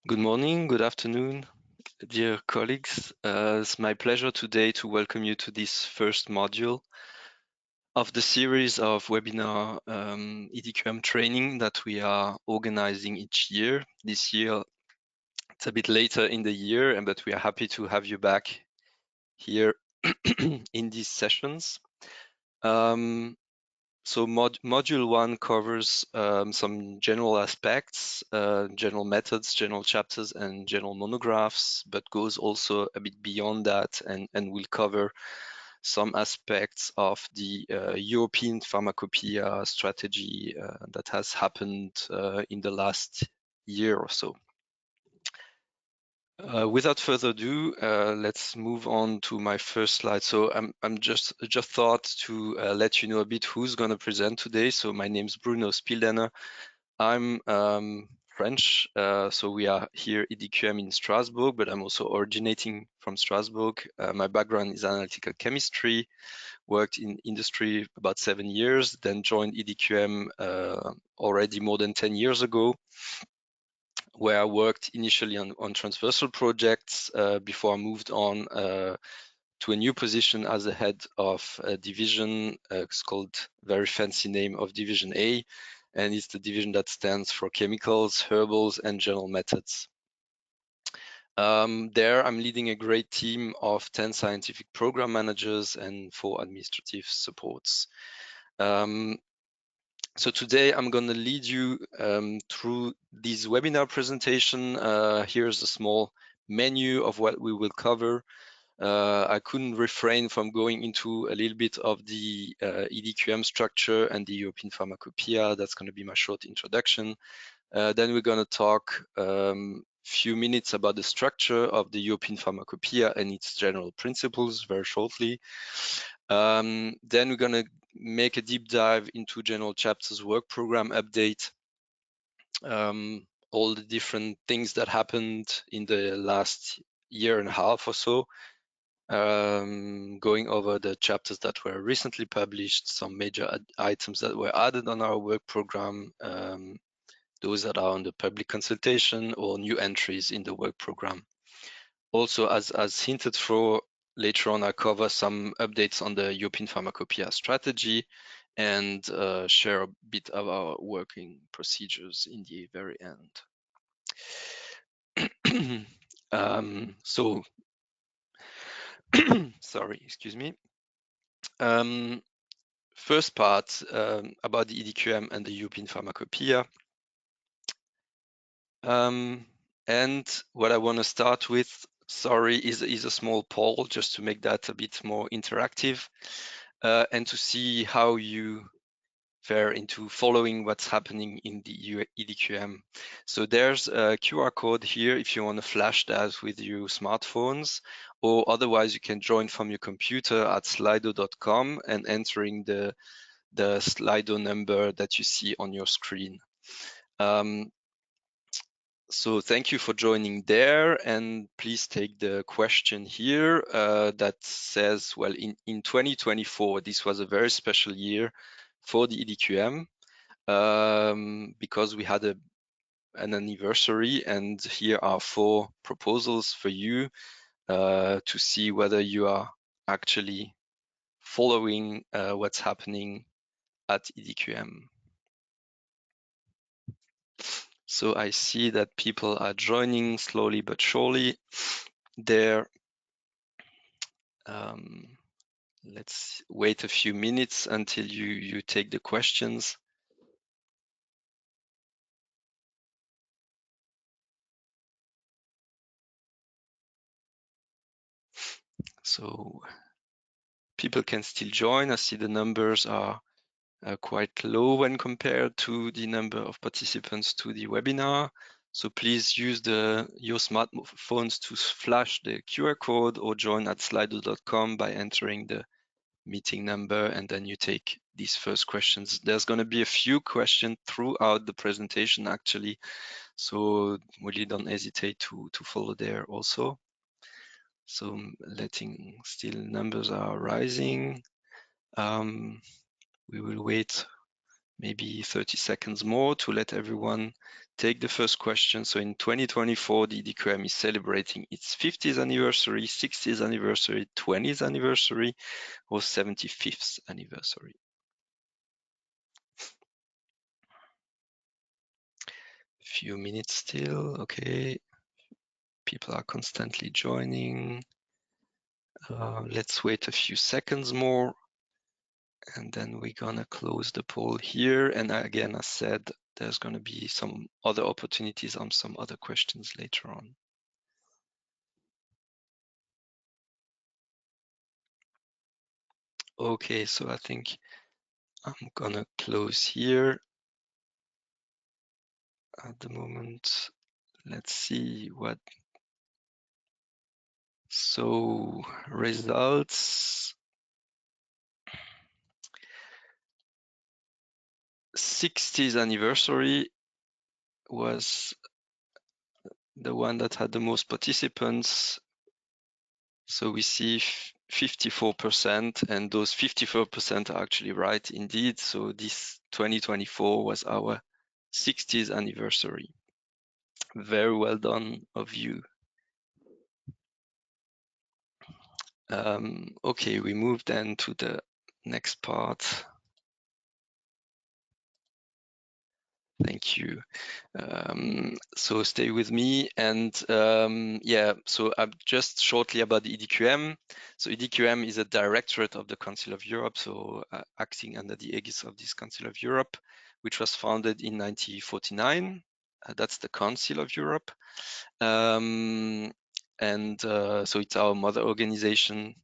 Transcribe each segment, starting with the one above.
Good morning, good afternoon, dear colleagues. It's my pleasure today to welcome you to this first module of the series of webinar EDQM training that we are organizing each year. This year, it's a bit later in the year, but we are happy to have you back here in these sessions. So module 1 covers some general aspects, general methods, general chapters, and general monographs, but goes also a bit beyond that and will cover some aspects of the European pharmacopoeia strategy that has happened in the last year or so. Without further ado, let's move on to my first slide. So I'm just thought to let you know a bit who's going to present today. So my name's Bruno Spildener. I'm French, so we are here EDQM in Strasbourg, but I'm also originating from Strasbourg. My background is analytical chemistry, worked in industry about 7 years, then joined EDQM already more than 10 years ago, where I worked initially on transversal projects before I moved on to a new position as a head of a division. It's called, very fancy name of Division A, and it's the division that stands for chemicals, herbals, and general methods. There, I'm leading a great team of 10 scientific program managers and 4 administrative supports. So today I'm going to lead you through this webinar presentation. Here's a small menu of what we will cover. I couldn't refrain from going into a little bit of the EDQM structure and the European Pharmacopoeia. That's going to be my short introduction. Then we're going to talk few minutes about the structure of the European Pharmacopoeia and its general principles very shortly. Then we're going to make a deep dive into general chapters work program update, all the different things that happened in the last year and a half or so, going over the chapters that were recently published, some major items that were added on our work program, those that are under public consultation or new entries in the work program. Also, as hinted for, later on, I cover some updates on the European Pharmacopoeia strategy and share a bit of our working procedures in the very end. So, sorry, excuse me. First part about the EDQM and the European Pharmacopoeia. And what I want to start with, sorry, is a small poll just to make that a bit more interactive and to see how you fare into following what's happening in the EDQM. So there's a QR code here if you want to flash that with your smartphones, or otherwise you can join from your computer at slido.com and entering the Slido number that you see on your screen. So thank you for joining there, and please take the question here that says, well, in 2024, this was a very special year for the EDQM because we had an anniversary, and here are 4 proposals for you to see whether you are actually following what's happening at EDQM. So I see that people are joining slowly but surely there. Let's wait a few minutes until you take the questions. So people can still join. I see the numbers are quite low when compared to the number of participants to the webinar. So please use your smartphones to flash the QR code or join at slido.com by entering the meeting number, and then you take these first questions. There's going to be a few questions throughout the presentation actually, so really don't hesitate to follow there also. So letting still numbers are rising. We will wait maybe 30 seconds more to let everyone take the first question. So in 2024, the EDQM is celebrating its 50th anniversary, 60th anniversary, 20th anniversary, or 75th anniversary. Few minutes still, okay. People are constantly joining. Let's wait a few seconds more, and then we're gonna close the poll here. And again, as said, there's gonna be some other opportunities on some other questions later on. Okay, so I think I'm gonna close here at the moment. Let's see what. So results. 60th anniversary was the one that had the most participants. So we see 54%, and those 54% are actually right indeed. So this 2024 was our 60th anniversary. Very well done of you. Okay, we move then to the next part. Thank you. So stay with me, and yeah, so just shortly about the EDQM. So EDQM is a directorate of the Council of Europe, so acting under the aegis of this Council of Europe, which was founded in 1949. That's the Council of Europe. And so it's our mother organization.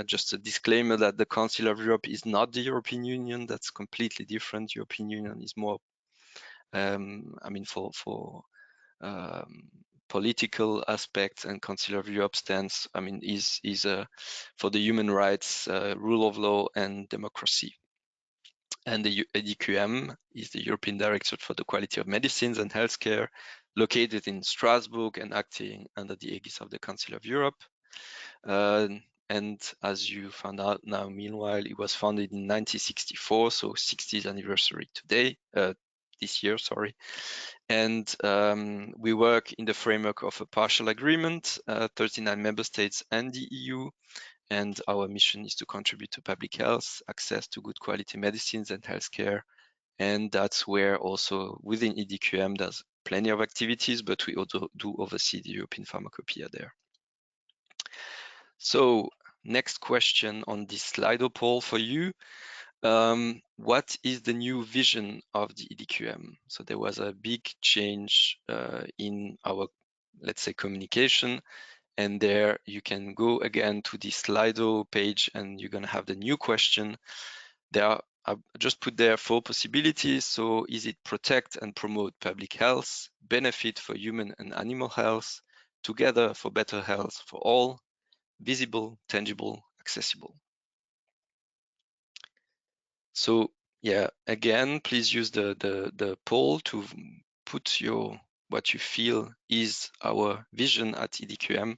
Just a disclaimer that the Council of Europe is not the European Union. That's completely different. European Union is more I mean, for political aspects, and Council of Europe stands, I mean, is for the human rights, rule of law, and democracy. And the EDQM is the European Directorate for the Quality of Medicines and Healthcare, located in Strasbourg and acting under the aegis of the Council of Europe. And as you found out now, meanwhile, it was founded in 1964, so 60th anniversary today, this year, sorry. And we work in the framework of a partial agreement, 39 member states and the EU. And our mission is to contribute to public health, access to good quality medicines and healthcare. And that's where also within EDQM, there's plenty of activities, but we also do oversee the European Pharmacopoeia there. So next question on this Slido poll for you. What is the new vision of the EDQM? So there was a big change in our, let's say, communication. And there you can go again to the Slido page, and you're going to have the new question. There are, I just put there 4 possibilities. So is it protect and promote public health, benefit for human and animal health, together for better health for all, visible, tangible, accessible? So yeah, again, please use the poll to put what you feel is our vision at EDQM.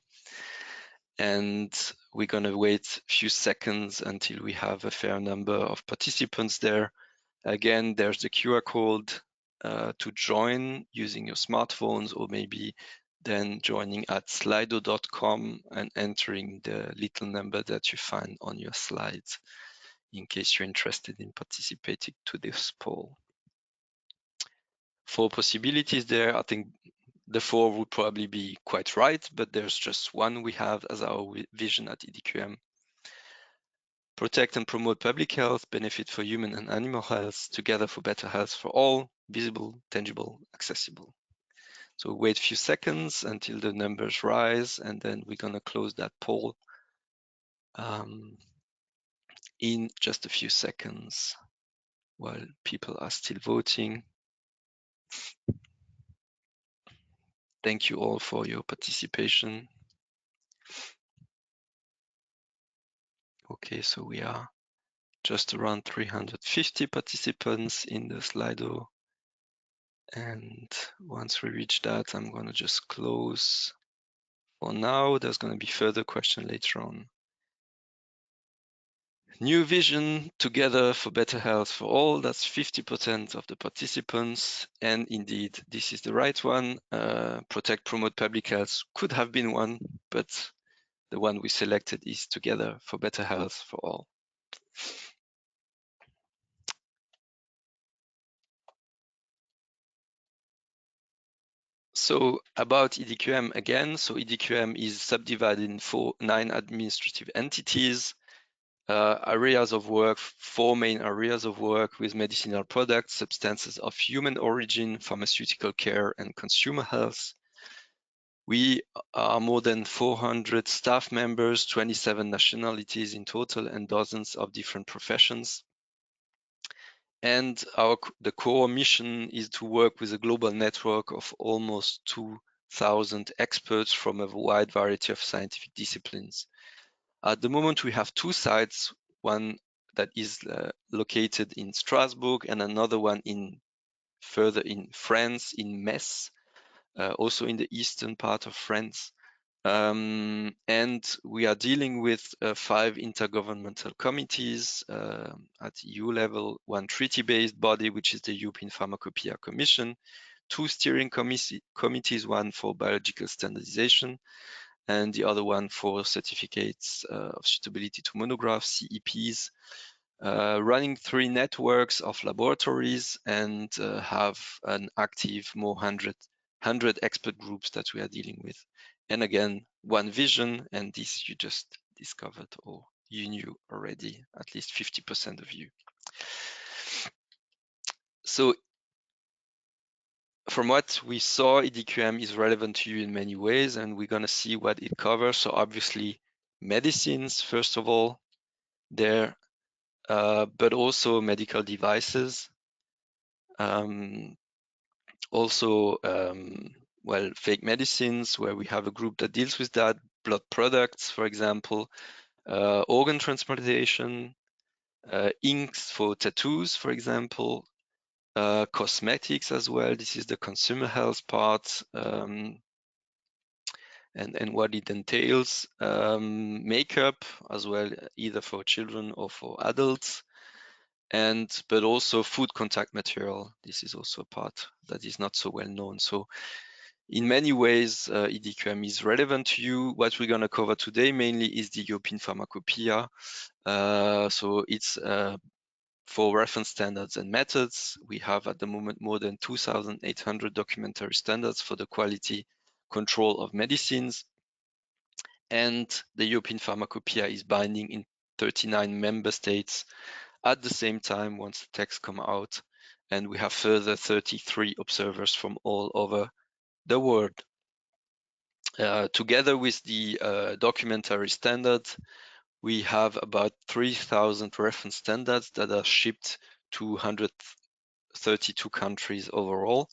And we're going to wait a few seconds until we have a fair number of participants there. Again, there's the QR code to join using your smartphones, or maybe then joining at slido.com and entering the little number that you find on your slides, in case you're interested in participating to this poll. 4 possibilities there. I think the 4 would probably be quite right, but there's just one we have as our vision at EDQM. Protect and promote public health, benefit for human and animal health, together for better health for all, visible, tangible, accessible. So wait a few seconds until the numbers rise, and then we're gonna close that poll in just a few seconds while people are still voting. Thank you all for your participation. Okay, so we are just around 350 participants in the Slido. And once we reach that, I'm going to just close for now. There's going to be further question later on. New vision, together for better health for all. That's 50% of the participants. And indeed, this is the right one. Protect, promote public health could have been one, but the one we selected is together for better health for all. So about EDQM again, so EDQM is subdivided in 9 administrative entities. Areas of work, 4 main areas of work with medicinal products, substances of human origin, pharmaceutical care, and consumer health. We are more than 400 staff members, 27 nationalities in total, and dozens of different professions. And the core mission is to work with a global network of almost 2,000 experts from a wide variety of scientific disciplines. At the moment, we have 2 sites, one that is located in Strasbourg and another one further in France, in Metz, also in the eastern part of France. And we are dealing with 5 intergovernmental committees at EU level, 1 treaty-based body, which is the European Pharmacopoeia Commission, 2 steering committees, 1 for biological standardization, and the other one for certificates of suitability to monographs, CEPs, running 3 networks of laboratories, and have an active more 100 expert groups that we are dealing with. And again, 1 vision, and this you just discovered or you knew already, at least 50% of you. So from what we saw, EDQM is relevant to you in many ways, and we're going to see what it covers. So obviously medicines, first of all, there, but also medical devices. Also, well, fake medicines, where we have a group that deals with that, blood products, for example, organ transplantation, inks for tattoos, for example, cosmetics as well. This is the consumer health part, and what it entails. Makeup as well, either for children or for adults. But also food contact material. This is also a part that is not so well known. So in many ways, EDQM is relevant to you. What we're going to cover today mainly is the European Pharmacopoeia. So it's for reference standards and methods. We have at the moment more than 2,800 documentary standards for the quality control of medicines. And the European Pharmacopoeia is binding in 39 member states at the same time once the text come out. And we have further 33 observers from all over the world. Together with the documentary standard, we have about 3,000 reference standards that are shipped to 132 countries overall.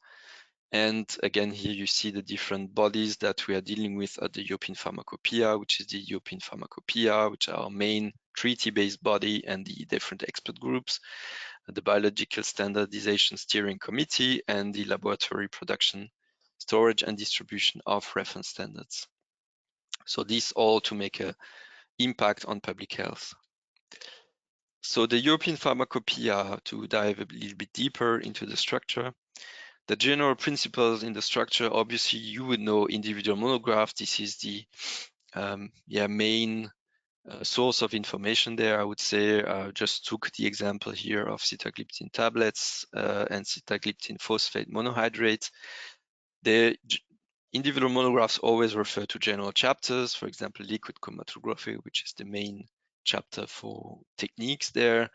And again, here you see the different bodies that we are dealing with at the European Pharmacopoeia, which is the European Pharmacopoeia, which are our main treaty-based body, and the different expert groups, the Biological Standardization Steering Committee, and the Laboratory Production, Storage and Distribution of Reference Standards. So these all to make an impact on public health. So the European Pharmacopoeia, to dive a little bit deeper into the structure, the general principles in the structure, obviously you would know individual monograph. This is the main source of information there. I would say just took the example here of sitagliptin tablets and sitagliptin phosphate monohydrate. The individual monographs always refer to general chapters, for example, liquid chromatography, which is the main chapter for techniques there,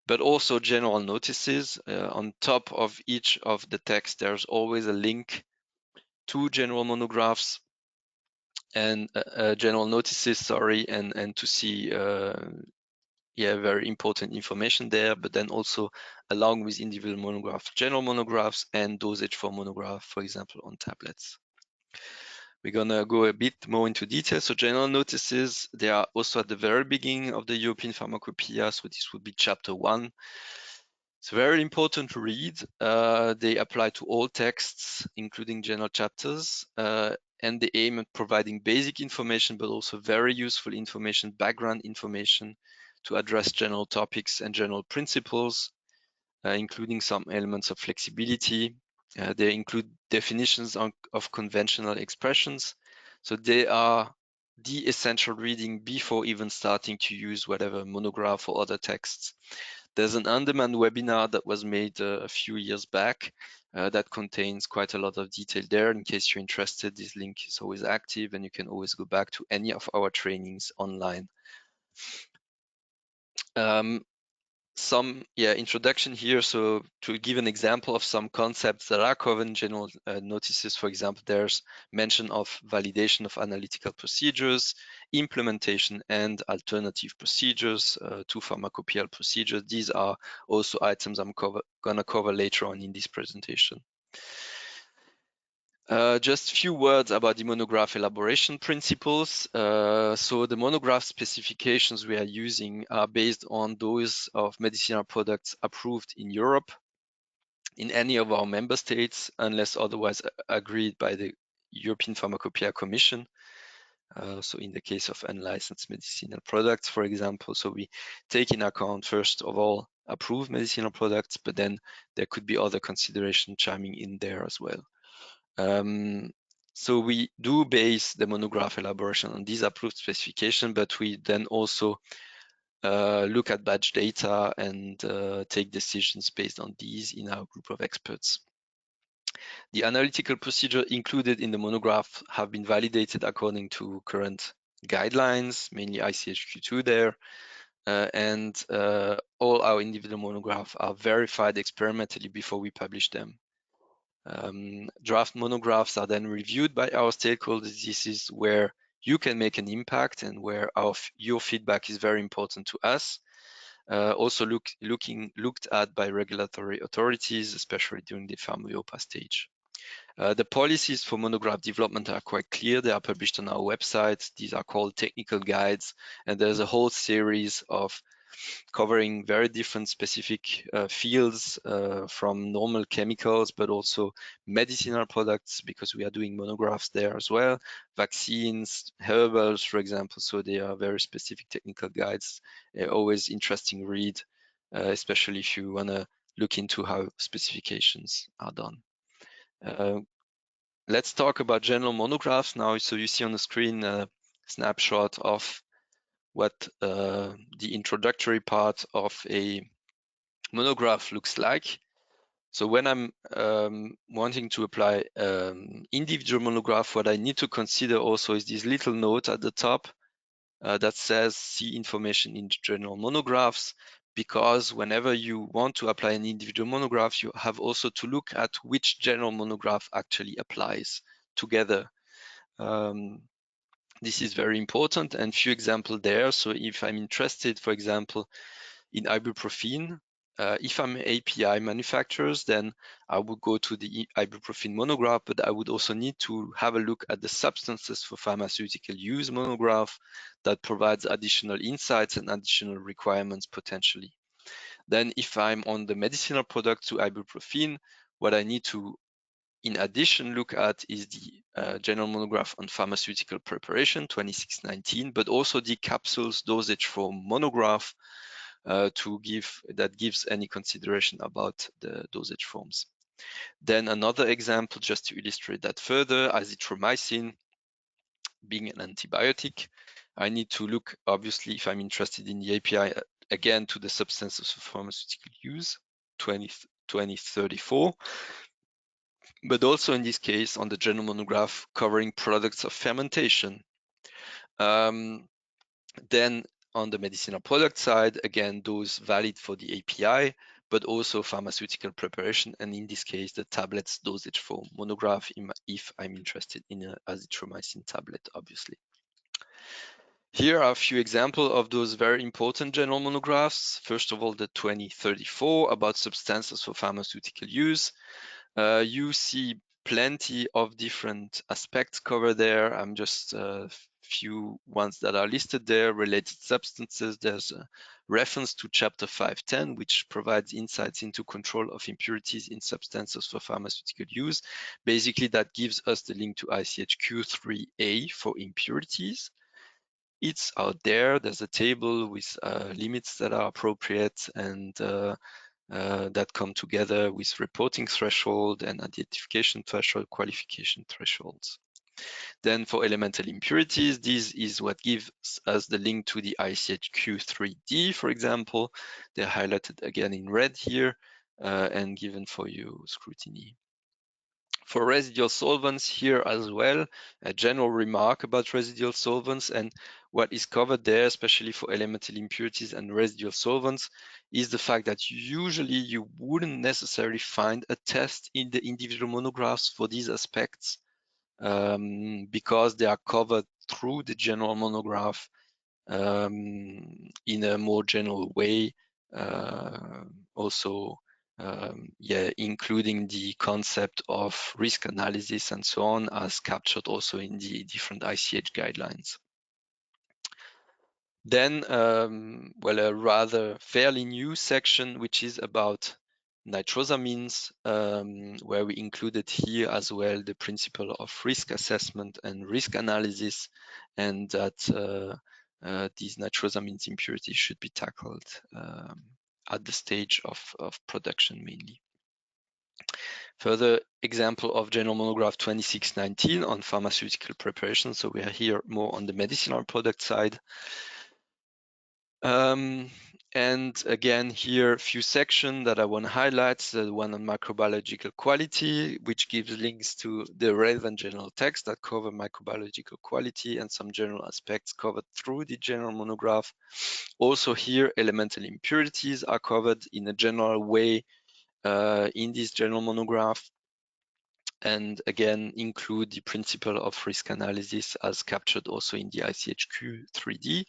but also general notices. On top of each of the text, there's always a link to general monographs and general notices, sorry, and to see very important information there, but then also along with individual monographs, general monographs and dosage for monograph, for example, on tablets. We're gonna go a bit more into detail. So general notices, they are also at the very beginning of the European Pharmacopoeia. So this would be chapter 1. It's very important to read. They apply to all texts, including general chapters, and they aim at providing basic information, but also very useful information, background information, to address general topics and general principles, including some elements of flexibility. They include definitions of conventional expressions. So they are the essential reading before even starting to use whatever monograph or other texts. There's an on-demand webinar that was made a few years back that contains quite a lot of detail there. In case you're interested, this link is always active and you can always go back to any of our trainings online. Some introduction here. So to give an example of some concepts that are covered in general notices, for example, there's mention of validation of analytical procedures, implementation and alternative procedures to pharmacopoeial procedures. These are also items I'm gonna cover later on in this presentation. Just a few words about the monograph elaboration principles. So the monograph specifications we are using are based on those of medicinal products approved in Europe, in any of our member states, unless otherwise agreed by the European Pharmacopoeia Commission. So in the case of unlicensed medicinal products, for example, so we take in account, first of all, approved medicinal products, but then there could be other considerations chiming in there as well. So we do base the monograph elaboration on these approved specification, but we then also look at batch data and take decisions based on these in our group of experts. The analytical procedure included in the monograph have been validated according to current guidelines, mainly ICHQ2 there, and all our individual monographs are verified experimentally before we publish them. Draft monographs are then reviewed by our stakeholders. This is where you can make an impact and where your feedback is very important to us. Also looked at by regulatory authorities, especially during the PharmEOPA stage. The policies for monograph development are quite clear. They are published on our website. These are called technical guides, and there's a whole series of covering very different specific fields from normal chemicals, but also medicinal products, because we are doing monographs there as well, vaccines, herbals, for example. So they are very specific technical guides, always interesting read, especially if you want to look into how specifications are done. Let's talk about general monographs now. So you see on the screen a snapshot of what the introductory part of a monograph looks like. So when I'm wanting to apply individual monograph, what I need to consider also is this little note at the top that says see information in general monographs, because whenever you want to apply an individual monograph, you have also to look at which general monograph actually applies together. This is very important, and few examples there. So if I'm interested, for example, in ibuprofen, if I'm API manufacturers, then I would go to the ibuprofen monograph, but I would also need to have a look at the substances for pharmaceutical use monograph that provides additional insights and additional requirements potentially. Then if I'm on the medicinal product to ibuprofen, what I need to in addition look at is the general monograph on pharmaceutical preparation 2619, but also the capsules dosage form monograph that gives any consideration about the dosage forms. Then another example, just to illustrate that further, azithromycin being an antibiotic, I need to look, obviously, if I'm interested in the API, again to the substances of pharmaceutical use 2034. But also in this case on the general monograph covering products of fermentation. Then on the medicinal product side, again, those valid for the API, but also pharmaceutical preparation, and in this case, the tablets dosage form monograph if I'm interested in an azithromycin tablet, obviously. Here are a few examples of those very important general monographs. First of all, the 2034 about substances for pharmaceutical use. You see plenty of different aspects covered there. I'm just a few ones that are listed there. Related substances. There's a reference to chapter 510, which provides insights into control of impurities in substances for pharmaceutical use. Basically, that gives us the link to ICHQ3A for impurities. it's out there. There's a table with limits that are appropriate and that come together with reporting threshold and identification threshold, qualification thresholds. Then for elemental impurities, this is what gives us the link to the ICHQ3D, for example. They're highlighted again in red here and given for you scrutiny. For residual solvents here as well, a general remark about residual solvents, and what is covered there, especially for elemental impurities and residual solvents, is the fact that usually you wouldn't necessarily find a test in the individual monographs for these aspects because they are covered through the general monograph in a more general way. Also, yeah, including the concept of risk analysis and so on, as captured also in the different ICH guidelines. Then, well, a rather fairly new section, which is about nitrosamines, where we included here as well the principle of risk assessment and risk analysis, and that these nitrosamines impurities should be tackled at the stage of production mainly. Further example of General Monograph 2619 on pharmaceutical preparation. So we are here more on the medicinal product side. And again, here a few sections that I want to highlight. The one on microbiological quality, which gives links to the relevant general text that cover microbiological quality and some general aspects covered through the general monograph. Also here, elemental impurities are covered in a general way in this general monograph. And again, include the principle of risk analysis as captured also in the ICHQ 3D.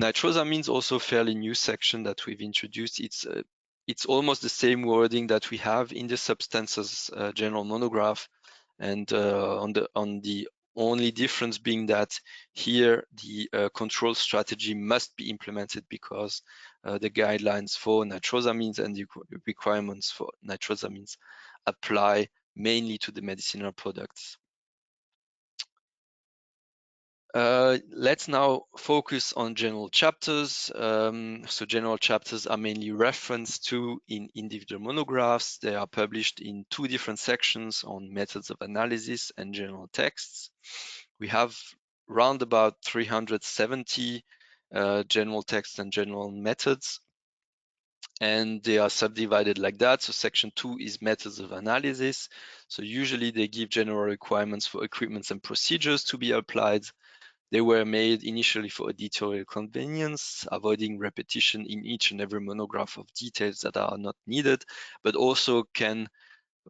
Nitrosamines also a fairly new section that we've introduced. It's almost the same wording that we have in the substances general monograph, and on the only difference being that here the control strategy must be implemented because the guidelines for nitrosamines and the requirements for nitrosamines apply mainly to the medicinal products. Let's now focus on general chapters. So general chapters are mainly referenced to in individual monographs. They are published in two different sections on methods of analysis and general texts. We have round about 370 general texts and general methods, and they are subdivided like that. So section 2 is methods of analysis. So usually they give general requirements for equipments and procedures to be applied. They were made initially for editorial convenience, avoiding repetition in each and every monograph of details that are not needed, but also can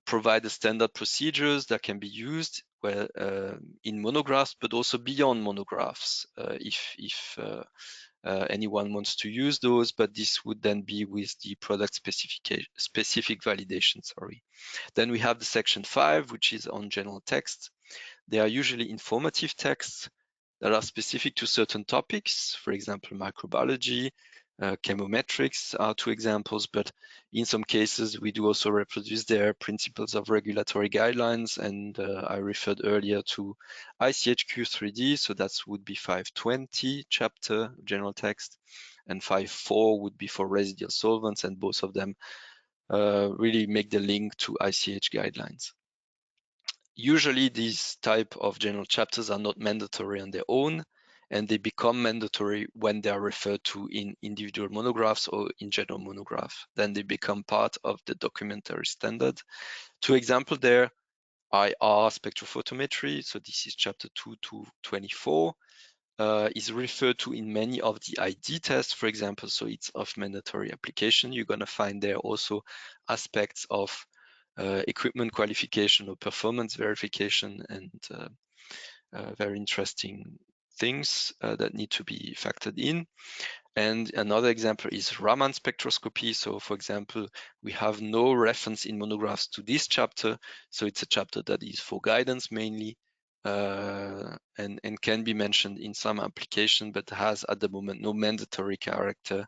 provide the standard procedures that can be used in monographs, but also beyond monographs if anyone wants to use those, but this would then be with the product specific validation, sorry. Then we have the section 5, which is on general text. They are usually informative texts that are specific to certain topics, for example, microbiology, chemometrics are two examples, but in some cases we do also reproduce their principles of regulatory guidelines, and I referred earlier to ICHQ 3D, so that would be 520 chapter general text, and 5.4 would be for residual solvents, and both of them really make the link to ICH guidelines. Usually these type of general chapters are not mandatory on their own, and they become mandatory when they are referred to in individual monographs or in general monograph. Then they become part of the documentary standard. Two examples there, IR spectrophotometry, so this is chapter 2 to 24, is referred to in many of the ID tests, for example, so it's of mandatory application. You're gonna find there also aspects of equipment qualification or performance verification, and very interesting things that need to be factored in. And another example is Raman spectroscopy. So for example, we have no reference in monographs to this chapter. So it's a chapter that is for guidance mainly and can be mentioned in some application, but has at the moment no mandatory character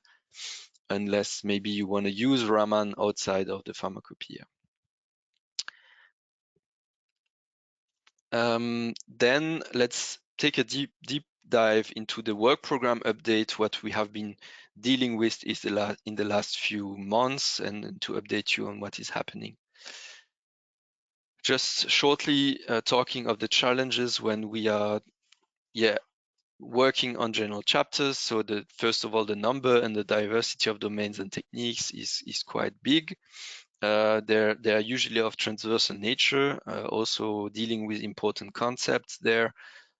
unless maybe you want to use Raman outside of the pharmacopoeia. Then let's take a deep dive into the work program update, what we have been dealing with is in the last few months, and to update you on what is happening. Just shortly talking of the challenges when we are working on general chapters. So first of all, the number and the diversity of domains and techniques is quite big. They are usually of transversal nature, also dealing with important concepts there.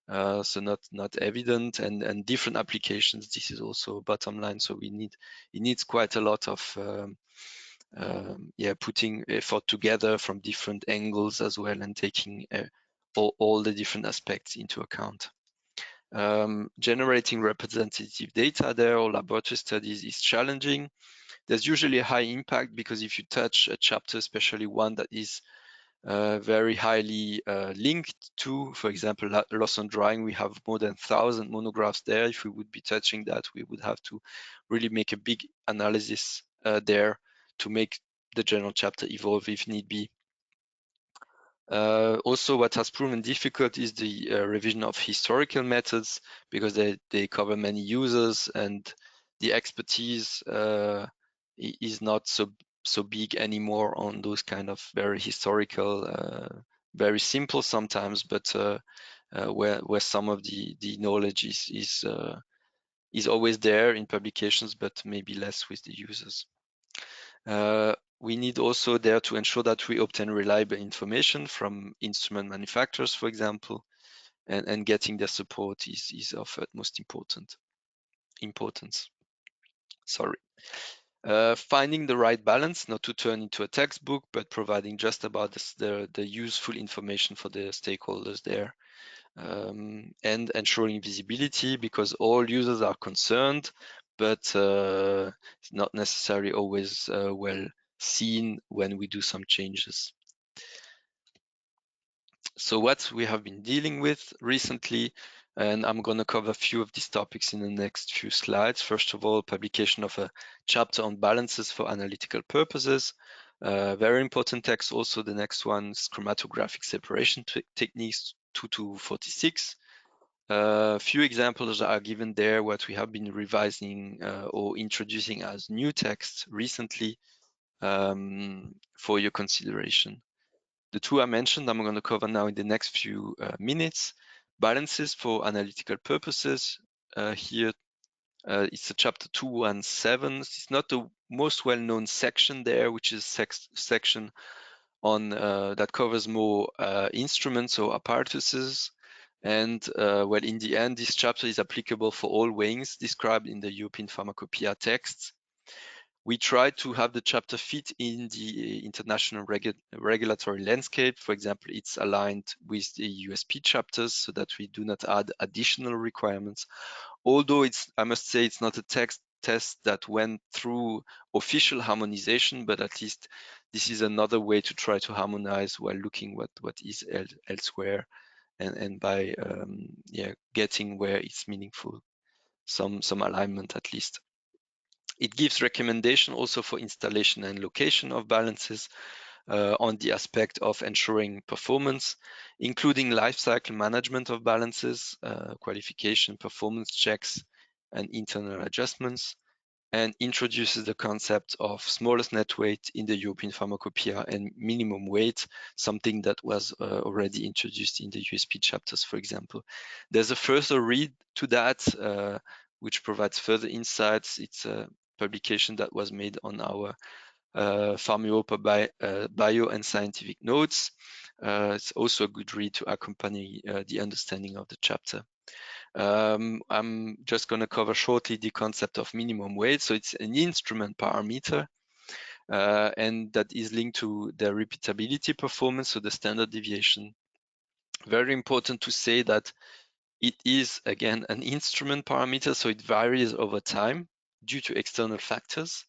So not evident, and different applications. This is also bottom line. So it needs quite a lot of putting effort together from different angles as well, and taking all the different aspects into account. Generating representative data there or laboratory studies is challenging. There's usually a high impact because if you touch a chapter, especially one that is very highly linked to, for example, loss on drying, we have more than 1,000 monographs there. If we would be touching that, we would have to really make a big analysis there to make the general chapter evolve if need be. Also, what has proven difficult is the revision of historical methods, because they cover many users and the expertise is not so big anymore on those kind of very historical, very simple sometimes, but where some of the knowledge is always there in publications, but maybe less with the users. We need also there to ensure that we obtain reliable information from instrument manufacturers, for example, and getting their support is of utmost importance. Sorry. Finding the right balance, not to turn into a textbook, but providing just about the useful information for the stakeholders there. And ensuring visibility, because all users are concerned, but it's not necessarily always well seen when we do some changes. So what we have been dealing with recently, and I'm going to cover a few of these topics in the next few slides. First of all, publication of a chapter on balances for analytical purposes. Very important text. Also, the next one is chromatographic separation techniques 2 to 46. A few examples are given there, what we have been revising or introducing as new text recently for your consideration. The two I mentioned, I'm going to cover now in the next few minutes. Balances for analytical purposes. Here, it's a chapter 217. It's not the most well-known section there, which is section on that covers more instruments or apparatuses. And well, in the end, this chapter is applicable for all weighings described in the European Pharmacopoeia texts. We try to have the chapter fit in the international regulatory landscape. For example, it's aligned with the USP chapters so that we do not add additional requirements. Although I must say, it's not a test that went through official harmonization, but at least this is another way to try to harmonize while looking what is elsewhere, and by getting where it's meaningful, some alignment at least. It gives recommendation also for installation and location of balances on the aspect of ensuring performance, including life cycle management of balances, qualification, performance checks, and internal adjustments, and introduces the concept of smallest net weight in the European Pharmacopoeia and minimum weight, something that was already introduced in the USP chapters, for example. There's a further read to that, which provides further insights. It's a publication that was made on our Pharma Bio and Scientific Notes. It's also a good read to accompany the understanding of the chapter. I'm just going to cover shortly the concept of minimum weight. So it's an instrument parameter, and that is linked to the repeatability performance, so the standard deviation. Very important to say that it is, again, an instrument parameter, so it varies over time due to external factors.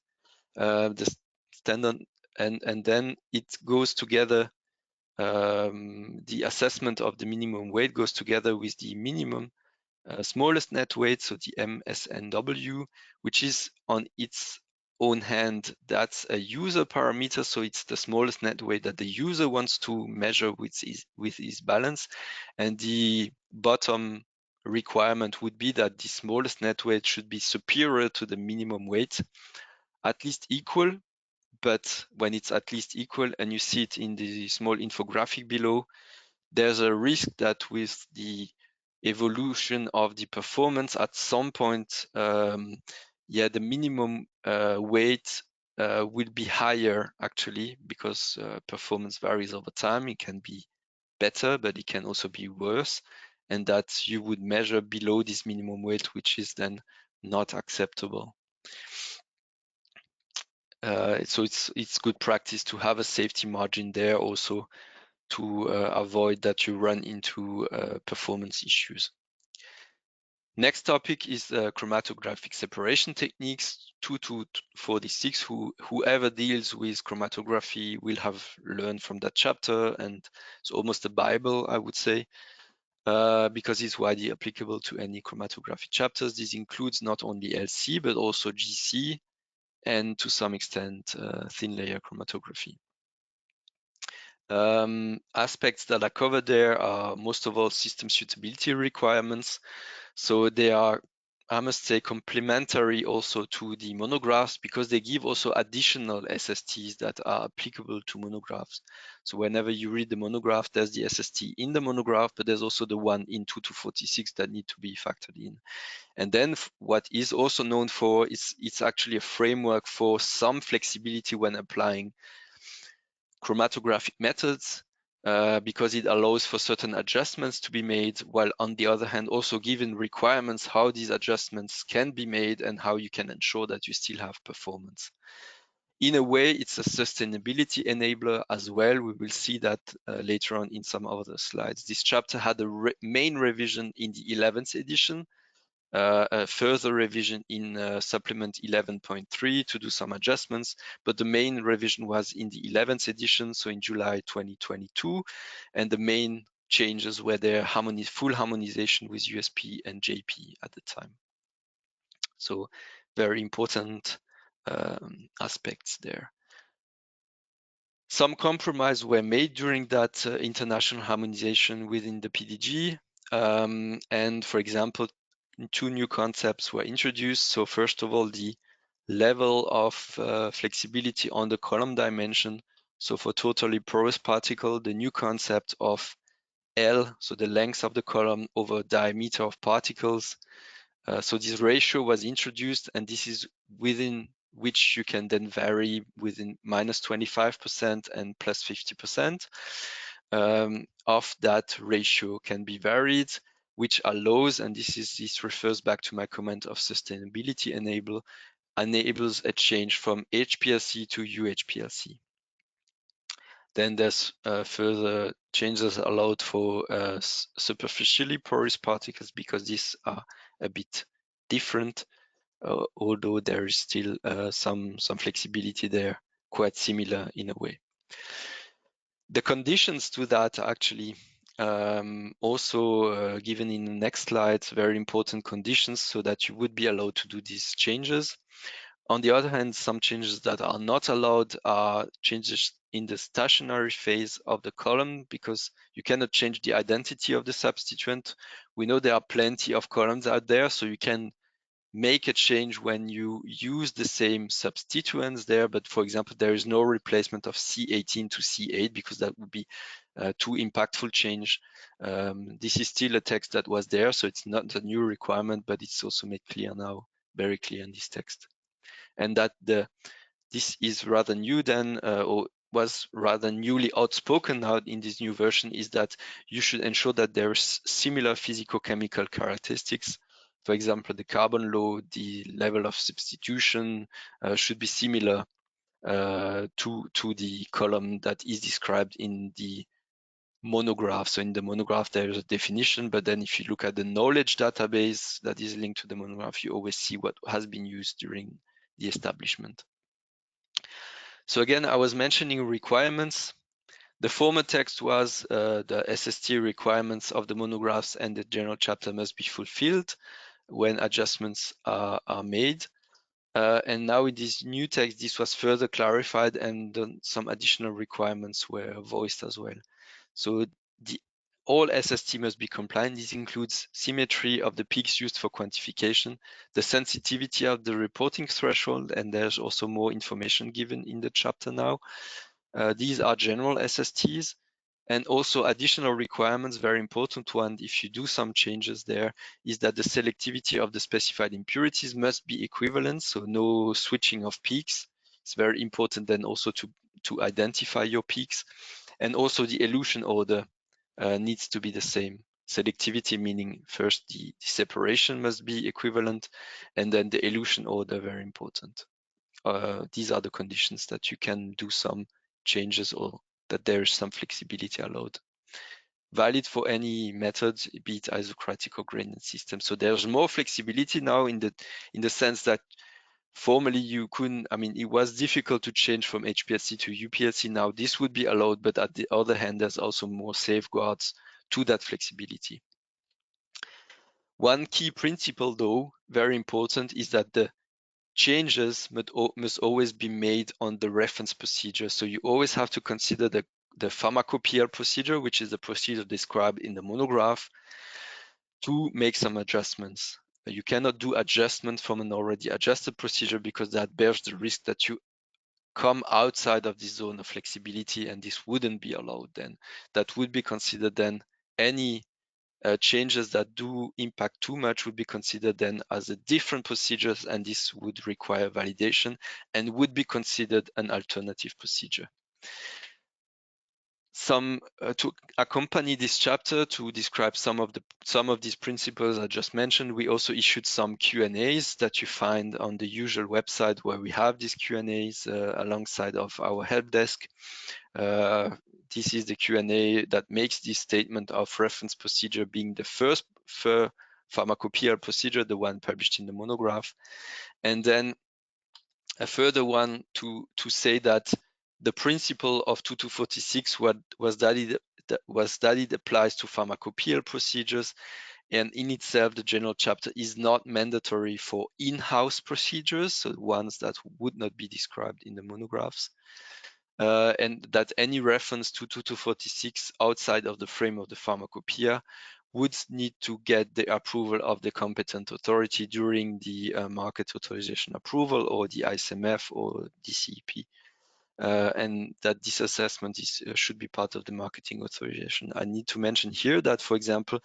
The standard, and then it goes together, the assessment of the minimum weight goes together with the minimum smallest net weight, so the MSNW, which is on its own hand, that's a user parameter, so it's the smallest net weight that the user wants to measure with his balance. And the bottom requirement would be that the smallest net weight should be superior to the minimum weight, at least equal. But when it's at least equal, and you see it in the small infographic below, there's a risk that with the evolution of the performance at some point, the minimum weight will be higher actually, because performance varies over time. It can be better, but it can also be worse, and that you would measure below this minimum weight, which is then not acceptable. So it's good practice to have a safety margin there also, to avoid that you run into performance issues. Next topic is chromatographic separation techniques. 2 to 46. Whoever deals with chromatography will have learned from that chapter, and it's almost a Bible, I would say, because it's widely applicable to any chromatography chapters. This includes not only LC, but also GC, and to some extent thin layer chromatography. Aspects that are covered there are most of all system suitability requirements. So they are, I must say, complementary also to the monographs, because they give also additional SSTs that are applicable to monographs. So whenever you read the monograph, there's the SST in the monograph, but there's also the one in 2 to 46 that need to be factored in. And then what is also known for is it's actually a framework for some flexibility when applying chromatographic methods, because it allows for certain adjustments to be made, while on the other hand also giving requirements how these adjustments can be made and how you can ensure that you still have performance. In a way, it's a sustainability enabler as well. We will see that later on in some other slides. This chapter had a main revision in the 11th edition, a further revision in supplement 11.3 to do some adjustments, but the main revision was in the 11th edition, so in July 2022, and the main changes were their full harmonization with USP and JP at the time. So very important aspects there. Some compromise were made during that international harmonization within the PDG, and for example, 2 new concepts were introduced. So first of all, the level of flexibility on the column dimension. So for totally porous particle, the new concept of L, so the length of the column over diameter of particles. So this ratio was introduced, and this is within which you can then vary within -25% and +50%. Of that ratio can be varied, which allows, and this refers back to my comment of sustainability enables a change from HPLC to UHPLC. Then there's further changes allowed for superficially porous particles, because these are a bit different, although there is still some flexibility there, quite similar in a way. The conditions to that are actually also given in the next slide, very important conditions so that you would be allowed to do these changes. On the other hand, some changes that are not allowed are changes in the stationary phase of the column, because you cannot change the identity of the substituent. We know there are plenty of columns out there, so you can make a change when you use the same substituents there, but for example, there is no replacement of C18 to C8 because that would be too impactful change. This is still a text that was there, so it's not a new requirement, but it's also made clear now, very clear in this text. And that this is rather new then, or was rather newly outspoken now in this new version, is that you should ensure that there's similar physicochemical characteristics. For example, the carbon load, the level of substitution should be similar to the column that is described in the monograph. So in the monograph, there's a definition, but then if you look at the knowledge database that is linked to the monograph, you always see what has been used during the establishment. So again, I was mentioning requirements. The former text was the SST requirements of the monographs and the general chapter must be fulfilled when adjustments are made. And now in this new text, this was further clarified and some additional requirements were voiced as well. So all SST must be compliant. This includes symmetry of the peaks used for quantification, the sensitivity of the reporting threshold, and there's also more information given in the chapter now. These are general SSTs, and also additional requirements, very important one, if you do some changes there, is that the selectivity of the specified impurities must be equivalent, so no switching of peaks. It's very important then also to identify your peaks, and also the elution order needs to be the same. Selectivity meaning first the separation must be equivalent, and then the elution order, very important. These are the conditions that you can do some changes or that there is some flexibility allowed. Valid for any method, be it isocratic or gradient system. So there's more flexibility now in the sense that formerly you couldn't, I mean, it was difficult to change from HPLC to UPLC. Now this would be allowed, but at the other hand, there's also more safeguards to that flexibility. One key principle, though, very important, is that the changes must always be made on the reference procedure. So you always have to consider the pharmacopoeial procedure, which is the procedure described in the monograph, to make some adjustments. You cannot do adjustments from an already adjusted procedure because that bears the risk that you come outside of the zone of flexibility, and this wouldn't be allowed then. That would be considered then any changes that do impact too much would be considered then as a different procedures, and this would require validation and would be considered an alternative procedure. To accompany this chapter, to describe some of these principles I just mentioned, we also issued some Q&As that you find on the usual website where we have these Q&As alongside of our help desk. This is the Q&A that makes this statement of reference procedure being the first pharmacopoeial procedure, the one published in the monograph, and then a further one to say that the principle of 2246 was studied applies to pharmacopoeial procedures, and in itself the general chapter is not mandatory for in-house procedures, so ones that would not be described in the monographs. And that any reference to 2246 outside of the frame of the pharmacopoeia would need to get the approval of the competent authority during the market authorization approval or the ISMF or DCEP. And that this assessment should be part of the marketing authorization. I need to mention here that, for example,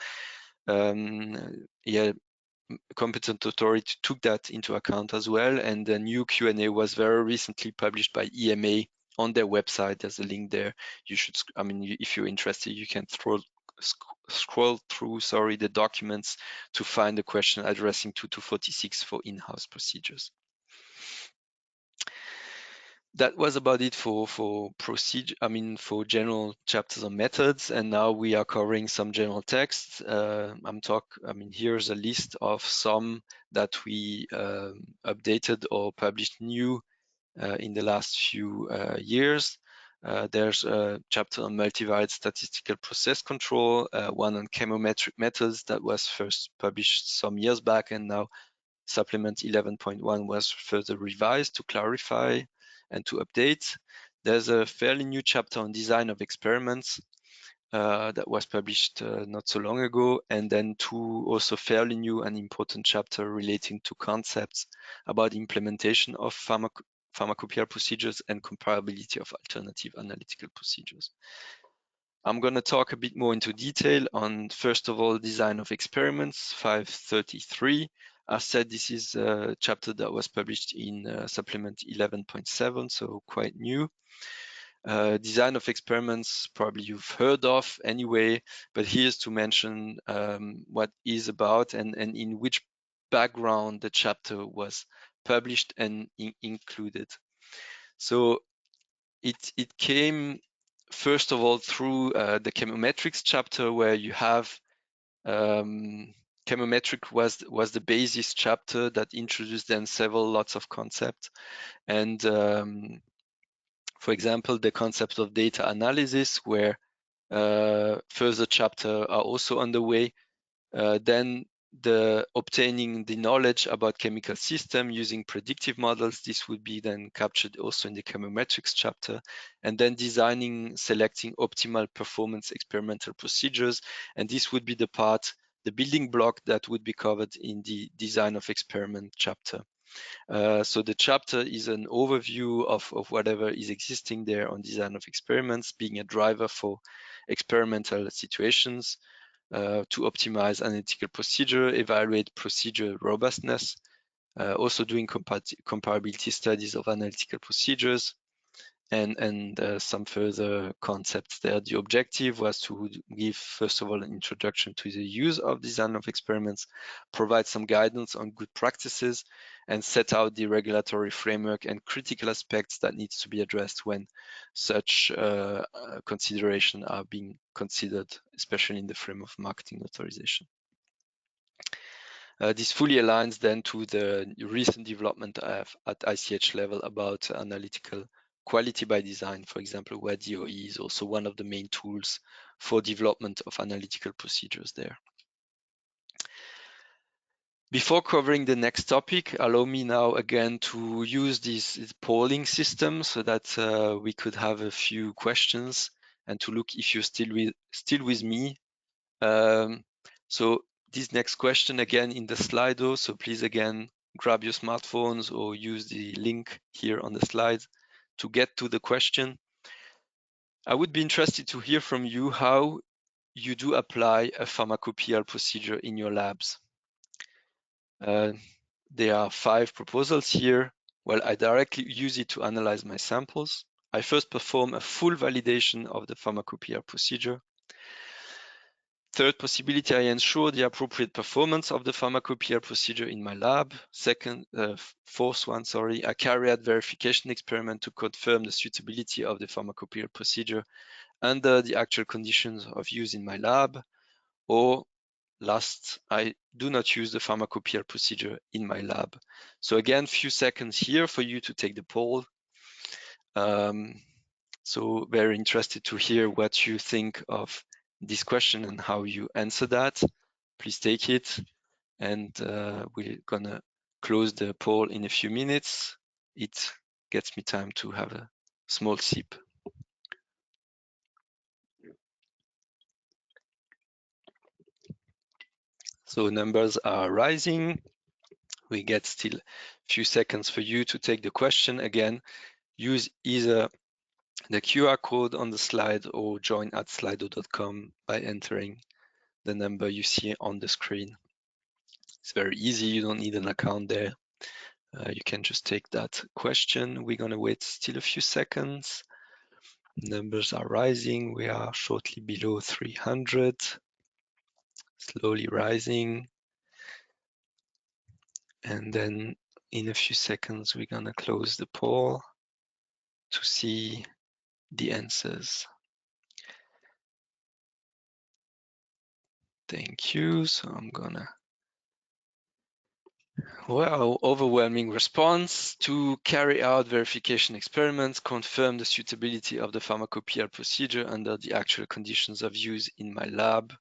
competent authority took that into account as well, and the new Q&A was very recently published by EMA on their website. There's a link there. You should, I mean, if you're interested, you can scroll through, the documents to find the question addressing 2246 for in-house procedures. That was about it for procedure, for general chapters on methods, and now we are covering some general texts. Here's a list of some that we updated or published new in the last few years. There's a chapter on multivariate statistical process control, one on chemometric methods that was first published some years back, and now supplement 11.1 was further revised to clarify and to update. There's a fairly new chapter on design of experiments that was published not so long ago, and then two also fairly new and important chapter relating to concepts about implementation of pharmacopoeial procedures and comparability of alternative analytical procedures. I'm going to talk a bit more into detail on, first of all, design of experiments, 533. As said, this is a chapter that was published in supplement 11.7, so quite new. Design of experiments, probably you've heard of anyway, but here's to mention what is about and in which background the chapter was published and included. So it came first of all through the chemometrics chapter, where you have chemometric was the basis chapter that introduced then lots of concepts, and for example, the concept of data analysis, where further chapter are also underway. Then the obtaining the knowledge about chemical system using predictive models. This would be then captured also in the chemometrics chapter, and then designing, selecting optimal performance experimental procedures. And this would be the part, the building block that would be covered in the design of experiment chapter. So the chapter is an overview of whatever is existing there on design of experiments, being a driver for experimental situations, to optimize analytical procedure, evaluate procedure robustness, also doing comparability studies of analytical procedures, and some further concepts there. The objective was to give, first of all, an introduction to the use of design of experiments, provide some guidance on good practices, and set out the regulatory framework and critical aspects that needs to be addressed when such consideration are being considered, especially in the frame of marketing authorization. This fully aligns then to the recent development at ICH level about analytical quality by design, for example, where DOE is also one of the main tools for development of analytical procedures there. Before covering the next topic, allow me now again to use this polling system so that we could have a few questions and to look if you're still with me. So this next question again in the Slido, so please again grab your smartphones or use the link here on the slide to get to the question. I would be interested to hear from you how you do apply a pharmacopoeial procedure in your labs. There are 5 proposals here. Well, I directly use it to analyze my samples. I first perform a full validation of the pharmacopoeial procedure. Third possibility, I ensure the appropriate performance of the pharmacopoeial procedure in my lab. Fourth one, I carry out verification experiment to confirm the suitability of the pharmacopoeial procedure under the actual conditions of use in my lab. Or last, I do not use the pharmacopoeial procedure in my lab. So again, few seconds here for you to take the poll. So very interested to hear what you think of this question and how you answer that. Please take it, and we're gonna close the poll in a few minutes. It gets me time to have a small sip. So numbers are rising. We get still a few seconds for you to take the question. Again, use either the QR code on the slide or join at slido.com by entering the number you see on the screen. It's very easy, you don't need an account there. You can just take that question. We're gonna wait still a few seconds. Numbers are rising, we are shortly below 300, slowly rising. And then in a few seconds, we're gonna close the poll to see the answers. Thank you, so I'm gonna Well, overwhelming response to carry out verification experiments, confirm the suitability of the pharmacopoeial procedure under the actual conditions of use in my lab.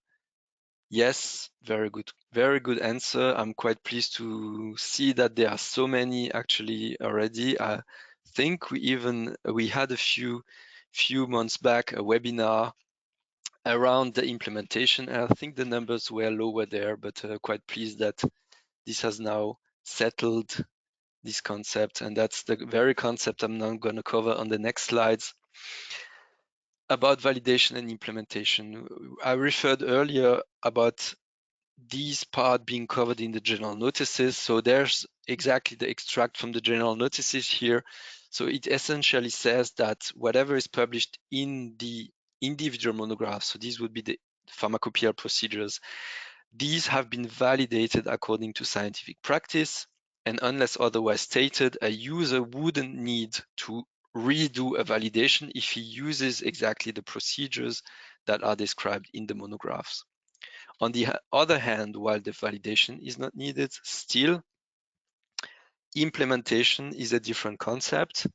Yes, very good answer. I'm quite pleased to see that there are so many actually already. I think we had a few months back a webinar around the implementation. And I think the numbers were lower there, but quite pleased that this has now settled this concept, and that's the very concept I'm now going to cover on the next slides about validation and implementation. I referred earlier about these part being covered in the general notices, so there's exactly the extract from the general notices here. So it essentially says that whatever is published in the individual monographs, so these would be the pharmacopoeial procedures, these have been validated according to scientific practice, and unless otherwise stated, a user wouldn't need to redo a validation if he uses exactly the procedures that are described in the monographs. On the other hand, while the validation is not needed, still, implementation is a different concept,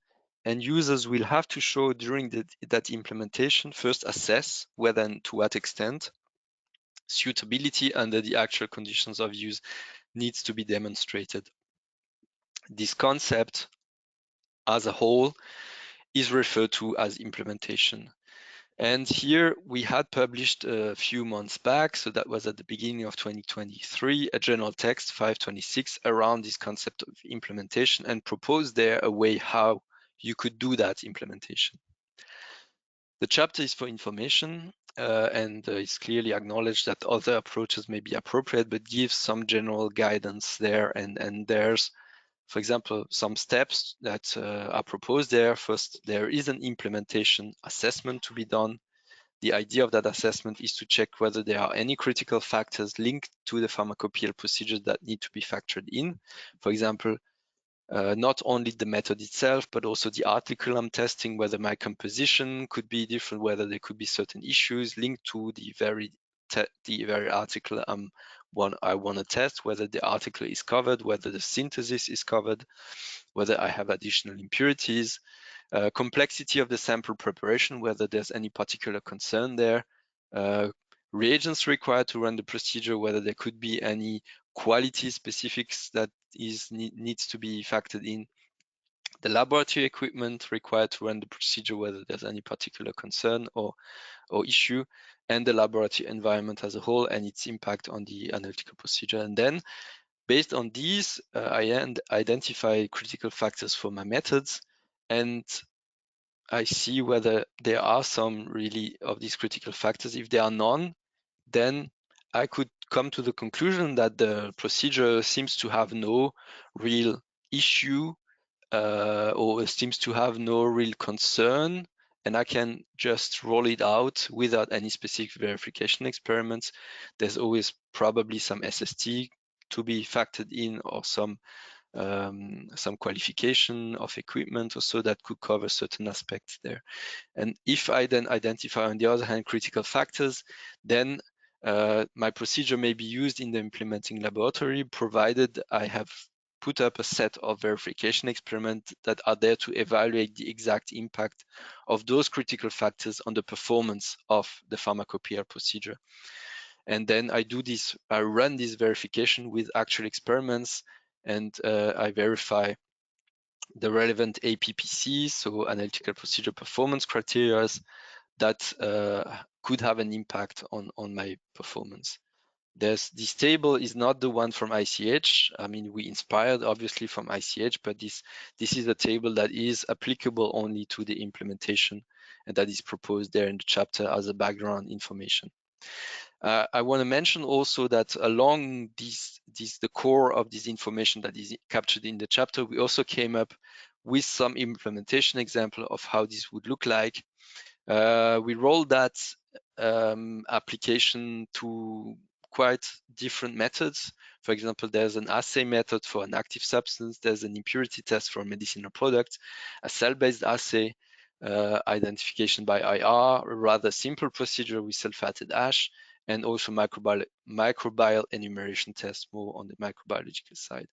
and users will have to show during that implementation, first assess whether and to what extent Suitability under the actual conditions of use needs to be demonstrated. This concept as a whole is referred to as implementation. And here we had published a few months back, so that was at the beginning of 2023, a journal text 526 around this concept of implementation, and proposed there a way how you could do that implementation. The chapter is for information, and it's clearly acknowledged that other approaches may be appropriate, but gives some general guidance there. And there's, for example, some steps that are proposed there. First, there is an implementation assessment to be done. The idea of that assessment is to check whether there are any critical factors linked to the pharmacopoeial procedures that need to be factored in. For example, not only the method itself, but also the article I'm testing, whether my composition could be different, whether there could be certain issues linked to the very article I want to test, whether the article is covered, whether the synthesis is covered, whether I have additional impurities, complexity of the sample preparation, whether there's any particular concern there, reagents required to run the procedure, whether there could be any quality specifics that needs to be factored in, the laboratory equipment required to run the procedure, whether there's any particular concern or issue, and the laboratory environment as a whole and its impact on the analytical procedure. And then based on these, I identify critical factors for my methods, and I see whether there are some really of these critical factors. If there are none, then I could come to the conclusion that the procedure seems to have no real issue or seems to have no real concern, and I can just roll it out without any specific verification experiments. There's always probably some SST to be factored in, or some qualification of equipment or so that could cover certain aspects there. And if I then identify, on the other hand, critical factors, then my procedure may be used in the implementing laboratory, provided I have put up a set of verification experiments that are there to evaluate the exact impact of those critical factors on the performance of the pharmacopoeia procedure. And then I run this verification with actual experiments, and I verify the relevant APPCs, so analytical procedure performance criteria, that could have an impact on my performance. This table is not the one from ICH. I mean, we inspired obviously from ICH, but this is a table that is applicable only to the implementation, and that is proposed there in the chapter as a background information. I want to mention also that along the core of this information that is captured in the chapter, we also came up with some implementation example of how this would look like. We rolled that application to quite different methods. For example, there's an assay method for an active substance, there's an impurity test for a medicinal product, a cell-based assay, identification by IR, a rather simple procedure with sulfated ash, and also microbial enumeration test, more on the microbiological side.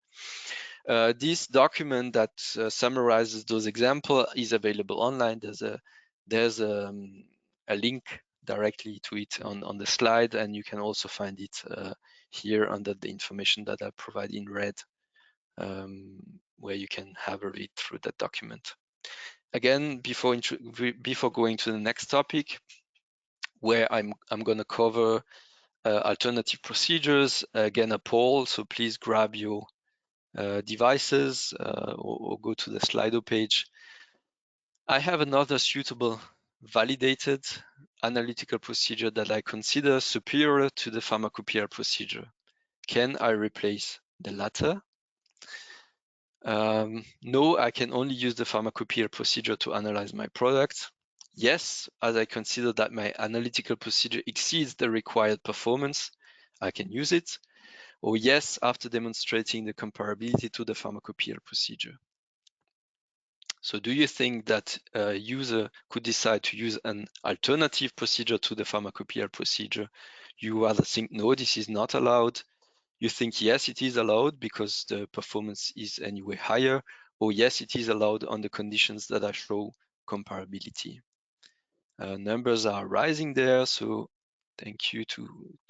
This document that summarizes those examples is available online. There's a link directly to it on the slide, and you can also find it here under the information that I provide in red, where you can have a read through that document. Again, before going to the next topic, where I'm going to cover alternative procedures, again a poll, so please grab your devices or go to the Slido page. I have another suitable validated analytical procedure that I consider superior to the pharmacopoeia procedure. Can I replace the latter? No, I can only use the pharmacopoeia procedure to analyze my product. Yes, as I consider that my analytical procedure exceeds the required performance, I can use it. Or yes, after demonstrating the comparability to the pharmacopoeia procedure. So do you think that a user could decide to use an alternative procedure to the pharmacopoeia procedure? You rather think, no, this is not allowed. You think, yes, it is allowed because the performance is anyway higher, or yes, it is allowed on the conditions that I show comparability. Numbers are rising there, so Thank you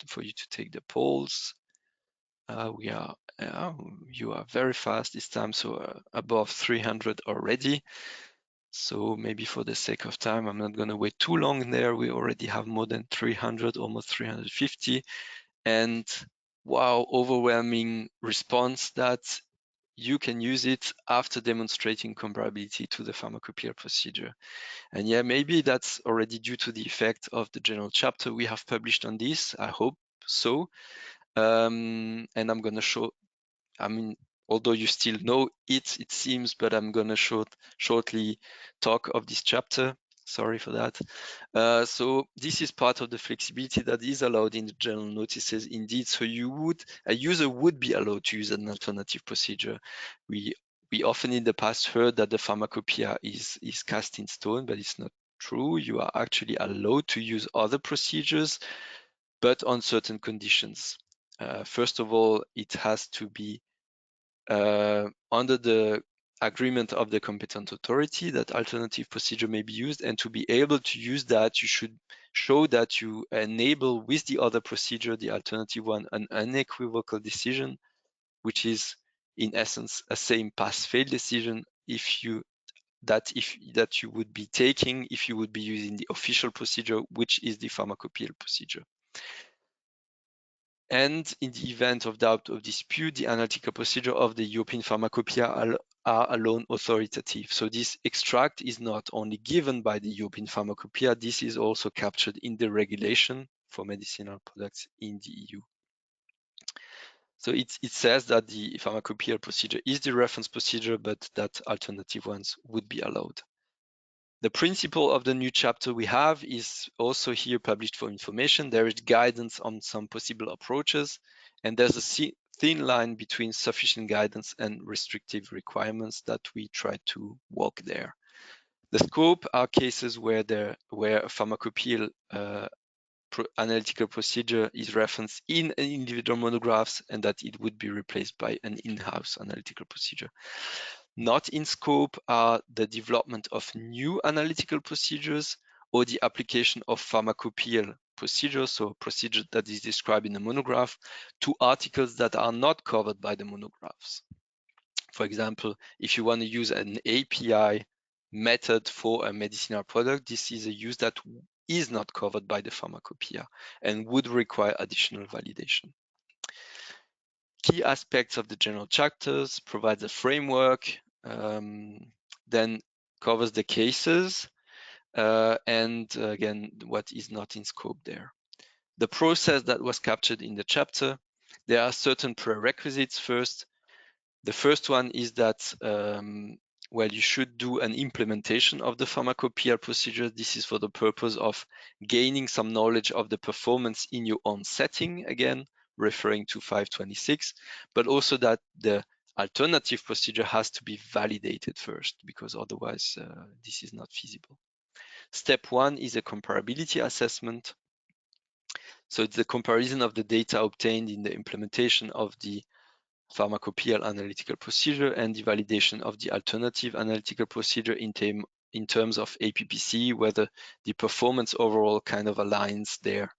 for you to take the polls. You are very fast this time, so above 300 already. So maybe for the sake of time, I'm not going to wait too long there. We already have more than 300, almost 350. And wow, overwhelming response that you can use it after demonstrating comparability to the pharmacopoeia procedure. And yeah, maybe that's already due to the effect of the general chapter we have published on this. I hope so. And I'm going to show, although you still know it seems, but I'm going to shortly talk of this chapter. Sorry for that. So this is part of the flexibility that is allowed in the general notices indeed. So a user would be allowed to use an alternative procedure. We often in the past heard that the pharmacopoeia is cast in stone, but it's not true. You are actually allowed to use other procedures, but on certain conditions. First of all, it has to be under the agreement of the competent authority that alternative procedure may be used, and to be able to use that, you should show that you enable with the other procedure, the alternative one, an unequivocal decision, which is in essence a same pass-fail decision that you would be taking if you would be using the official procedure, which is the pharmacopoeial procedure. And in the event of doubt or dispute, the analytical procedure of the European Pharmacopoeia are alone authoritative. So this extract is not only given by the European Pharmacopoeia, this is also captured in the regulation for medicinal products in the EU. So it says that the pharmacopoeia procedure is the reference procedure, but that alternative ones would be allowed. The principle of the new chapter we have is also here published for information. There is guidance on some possible approaches, and there's a thin line between sufficient guidance and restrictive requirements that we try to walk there. The scope are cases where a pharmacopoeial analytical procedure is referenced in individual monographs and that it would be replaced by an in-house analytical procedure. Not in scope are the development of new analytical procedures or the application of pharmacopoeial procedures, so procedure that is described in a monograph, to articles that are not covered by the monographs. For example, if you want to use an API method for a medicinal product, this is a use that is not covered by the pharmacopoeia and would require additional validation. Key aspects of the general chapters provides a framework, then covers the cases, and again, what is not in scope there. The process that was captured in the chapter, there are certain prerequisites first. The first one is that, you should do an implementation of the pharmacopoeia procedure. This is for the purpose of gaining some knowledge of the performance in your own setting, again, referring to 526, but also that the alternative procedure has to be validated first, because otherwise this is not feasible. Step one is a comparability assessment. So it's the comparison of the data obtained in the implementation of the pharmacopoeial analytical procedure and the validation of the alternative analytical procedure in terms of APPC, whether the performance overall kind of aligns there.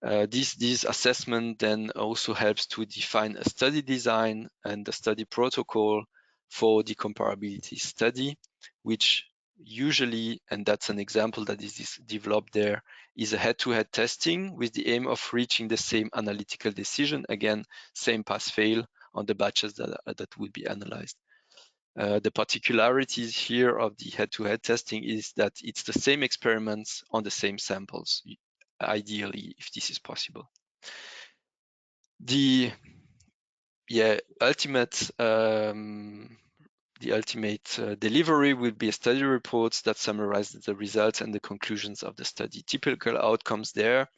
This assessment then also helps to define a study design and a study protocol for the comparability study, which usually, and that's an example that is developed there, is a head-to-head testing with the aim of reaching the same analytical decision. Again, same pass-fail on the batches that would be analyzed. The particularities here of the head-to-head testing is that it's the same experiments on the same samples, ideally, if this is possible. The ultimate delivery will be a study report that summarizes the results and the conclusions of the study. Typical outcomes there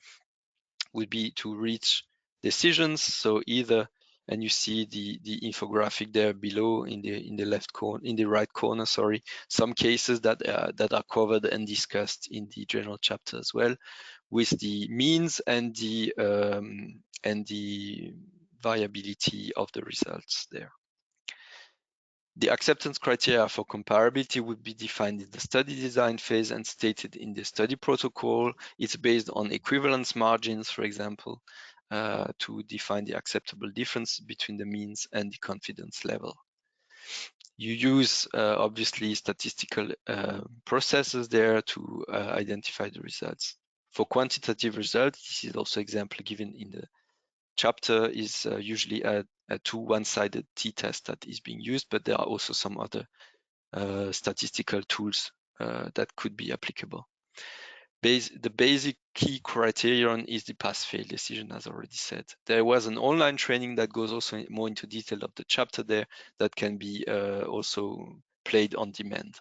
would be to reach decisions. So either, and you see the infographic there below in the left corner, in the right corner, sorry, some cases that are covered and discussed in the general chapter as well, with the means and the variability of the results there. The acceptance criteria for comparability would be defined in the study design phase and stated in the study protocol. It's based on equivalence margins, for example, to define the acceptable difference between the means and the confidence level. You use, obviously, statistical processes there to identify the results. For quantitative results, this is also example given in the chapter, is usually a two one-sided t-test that is being used, but there are also some other statistical tools that could be applicable. The basic key criterion is the pass-fail decision, as already said. There was an online training that goes also more into detail of the chapter there that can be also played on demand.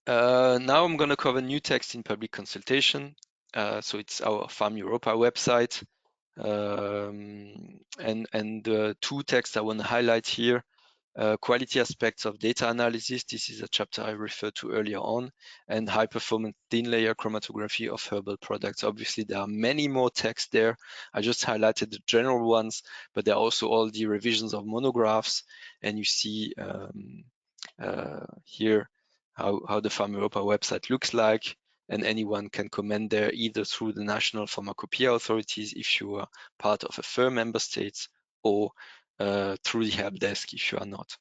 Now I'm going to cover new text in public consultation. So it's our Farm Europa website. And two texts I want to highlight here. Quality aspects of data analysis. This is a chapter I referred to earlier on, and high performance thin layer chromatography of herbal products. Obviously, there are many more texts there. I just highlighted the general ones, but there are also all the revisions of monographs, and you see here how the Farm Europa website looks like, and anyone can comment there either through the national pharmacopoeia authorities if you are part of a FIR member states, or through the help desk if you are not.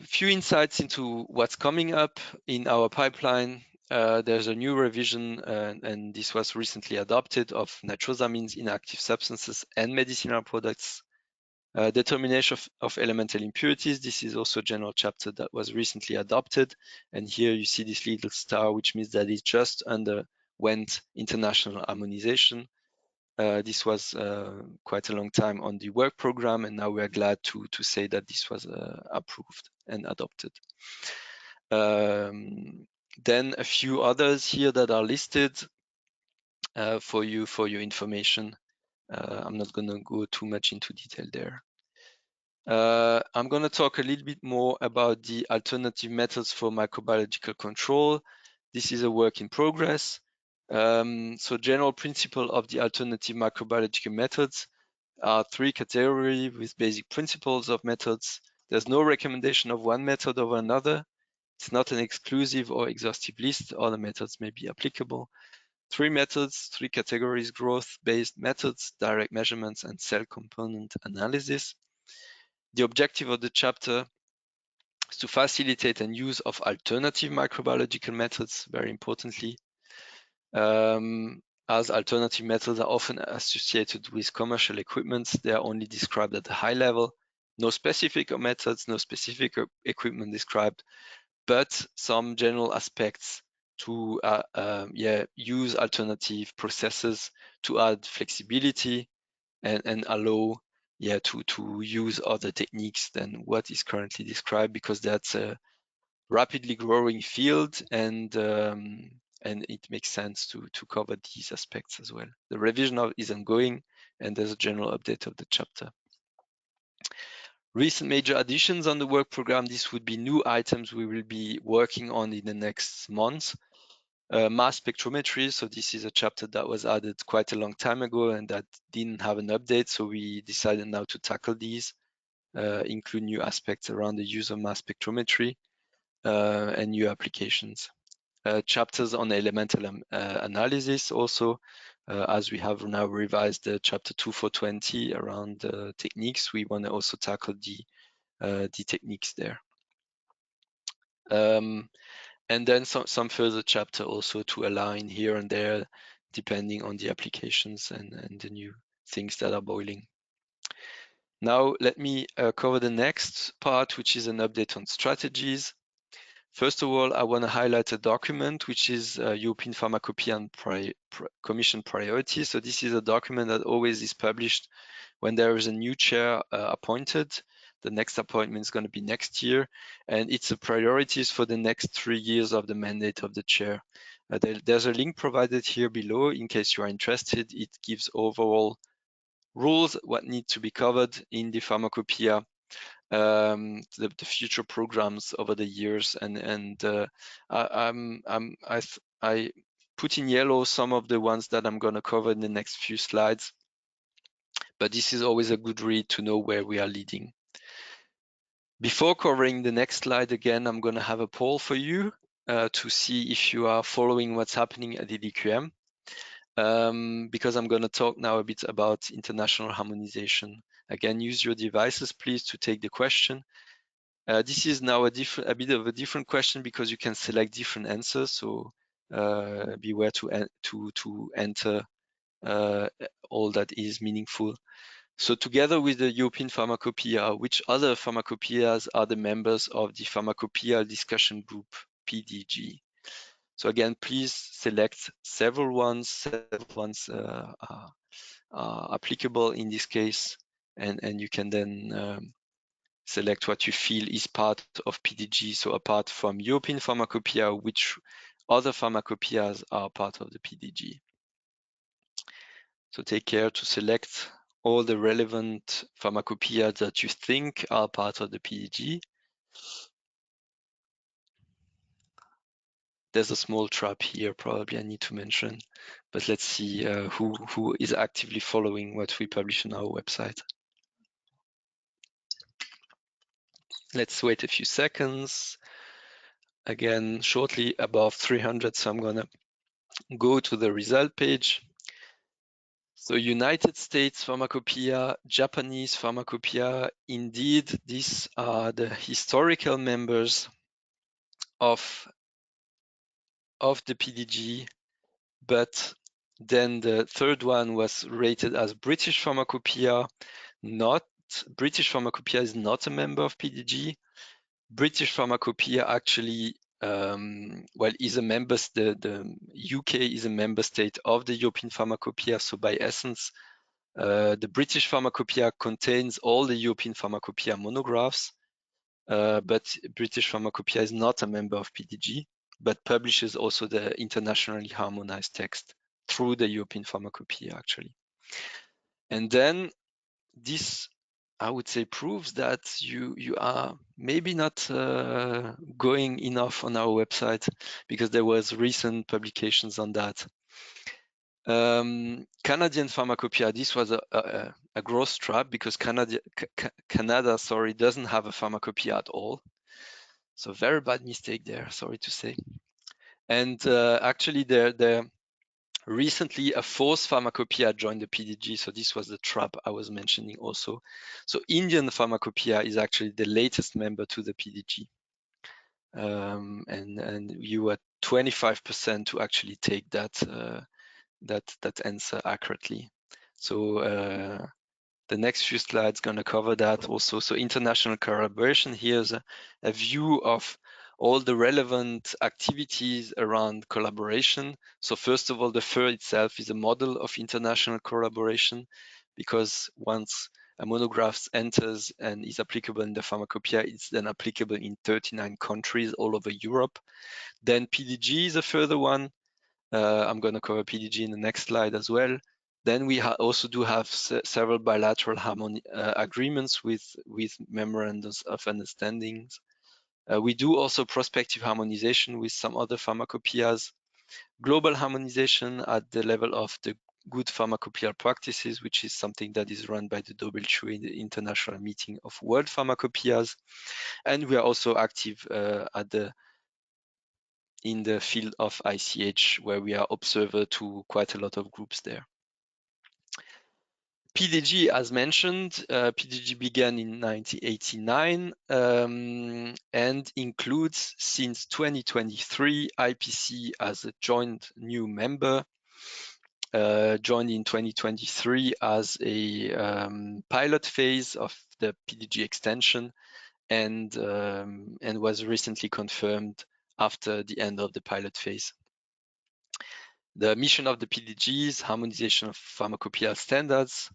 Few insights into what's coming up in our pipeline. There's a new revision, and this was recently adopted, of nitrosamines in active substances and medicinal products. Determination of elemental impurities. This is also a general chapter that was recently adopted. And here you see this little star, which means that it just underwent international harmonization. This was quite a long time on the work program, and now we are glad to say that this was approved and adopted. Then a few others here that are listed for your information. I'm not going to go too much into detail there. I'm going to talk a little bit more about the alternative methods for microbiological control. This is a work in progress. So general principle of the alternative microbiological methods are three categories with basic principles of methods. There's no recommendation of one method over another. It's not an exclusive or exhaustive list. Other methods may be applicable. Three methods, three categories: growth-based methods, direct measurements, and cell component analysis. The objective of the chapter is to facilitate and use of alternative microbiological methods, very importantly, as alternative methods are often associated with commercial equipment. They are only described at a high level. No specific methods, no specific equipment described, but some general aspects to use alternative processes to add flexibility and allow to use other techniques than what is currently described, because that's a rapidly growing field, and it makes sense to cover these aspects as well. The revision is ongoing, and there's a general update of the chapter. Recent major additions on the work program. This would be new items we will be working on in the next months. Mass spectrometry. So this is a chapter that was added quite a long time ago and that didn't have an update. So we decided now to tackle these, include new aspects around the use of mass spectrometry and new applications. Chapters on elemental analysis also, as we have now revised the chapter 2420 around techniques, we want to also tackle the techniques there. And then some further chapter also to align here and there, depending on the applications and the new things that are boiling. Now, let me cover the next part, which is an update on strategies. First of all, I want to highlight a document, which is European Pharmacopoeia and Commission Priorities. So this is a document that always is published when there is a new chair appointed. The next appointment is going to be next year, and it's the priorities for the next 3 years of the mandate of the chair. There's a link provided here below in case you are interested. It gives overall rules, what needs to be covered in the pharmacopoeia, the future programs over the years, and I put in yellow some of the ones that I'm going to cover in the next few slides. but this is always a good read to know where we are leading. Before covering the next slide again, I'm going to have a poll for you to see if you are following what's happening at EDQM, because I'm going to talk now a bit about international harmonization. Again, use your devices, please, to take the question. This is now a bit of a different question because you can select different answers. So beware to enter all that is meaningful. So together with the European Pharmacopoeia, which other pharmacopoeias are the members of the Pharmacopoeia Discussion Group, PDG? So again, please select several ones. Several ones are applicable in this case, and you can then select what you feel is part of PDG. So apart from European Pharmacopoeia, which other pharmacopoeias are part of the PDG? So take care to select all the relevant pharmacopoeia that you think are part of the PDG. There's a small trap here, probably I need to mention, but let's see who is actively following what we publish on our website. Let's wait a few seconds. Again, shortly above 300, so I'm gonna go to the result page. So United States Pharmacopoeia, Japanese Pharmacopoeia, indeed, these are the historical members of the PDG, but then the third one was rated as British Pharmacopoeia. British Pharmacopoeia is not a member of PDG. British Pharmacopoeia actually, is a member. The UK is a member state of the European Pharmacopoeia. So by essence, the British Pharmacopoeia contains all the European Pharmacopoeia monographs, but British Pharmacopoeia is not a member of PDG, but publishes also the internationally harmonized text through the European Pharmacopoeia, actually. And then this, I would say, proves that you are maybe not going enough on our website, because there was recent publications on that. Canadian Pharmacopoeia, this was a gross trap, because Canada doesn't have a pharmacopoeia at all. So very bad mistake there, sorry to say. And actually there recently a fourth pharmacopoeia joined the PDG, so this was the trap I was mentioning also. So Indian Pharmacopoeia is actually the latest member to the PDG. And you were 25% to actually take that answer accurately. So the next few slides gonna cover that also. So international collaboration, here's a view of all the relevant activities around collaboration. So first of all, the FER itself is a model of international collaboration, because once a monograph enters and is applicable in the pharmacopoeia, it's then applicable in 39 countries all over Europe. Then PDG is a further one. I'm going to cover PDG in the next slide as well. Then we also do have several bilateral agreements with memorandums of understandings. We do also prospective harmonization with some other pharmacopoeias, global harmonization at the level of the good pharmacopoeial practices, which is something that is run by the WHO, the International Meeting of World Pharmacopoeias. And we are also active in the field of ICH, where we are observer to quite a lot of groups there. PDG, as mentioned, PDG began in 1989 and includes, since 2023, IPC as a joint new member, joined in 2023 as a pilot phase of the PDG extension, and was recently confirmed after the end of the pilot phase. The mission of the PDG is harmonization of pharmacopoeial standards,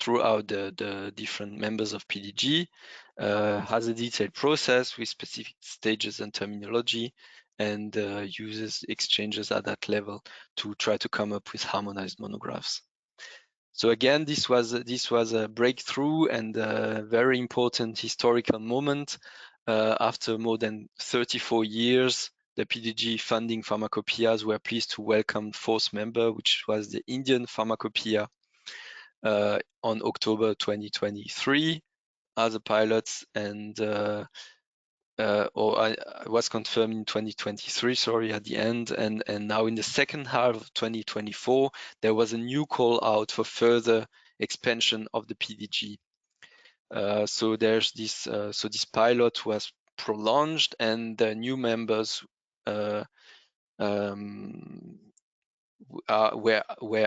throughout the different members of PDG, has a detailed process with specific stages and terminology, and uses exchanges at that level to try to come up with harmonized monographs. So again, this was a breakthrough and a very important historical moment. After more than 34 years, the PDG funding pharmacopoeias, we're pleased to welcome fourth member, which was the Indian Pharmacopoeia on October 2023 as a pilot, and I was confirmed in 2023, sorry, at the end, and now in the second half of 2024, there was a new call out for further expansion of the PDG. So there's this, so this pilot was prolonged, and the new members were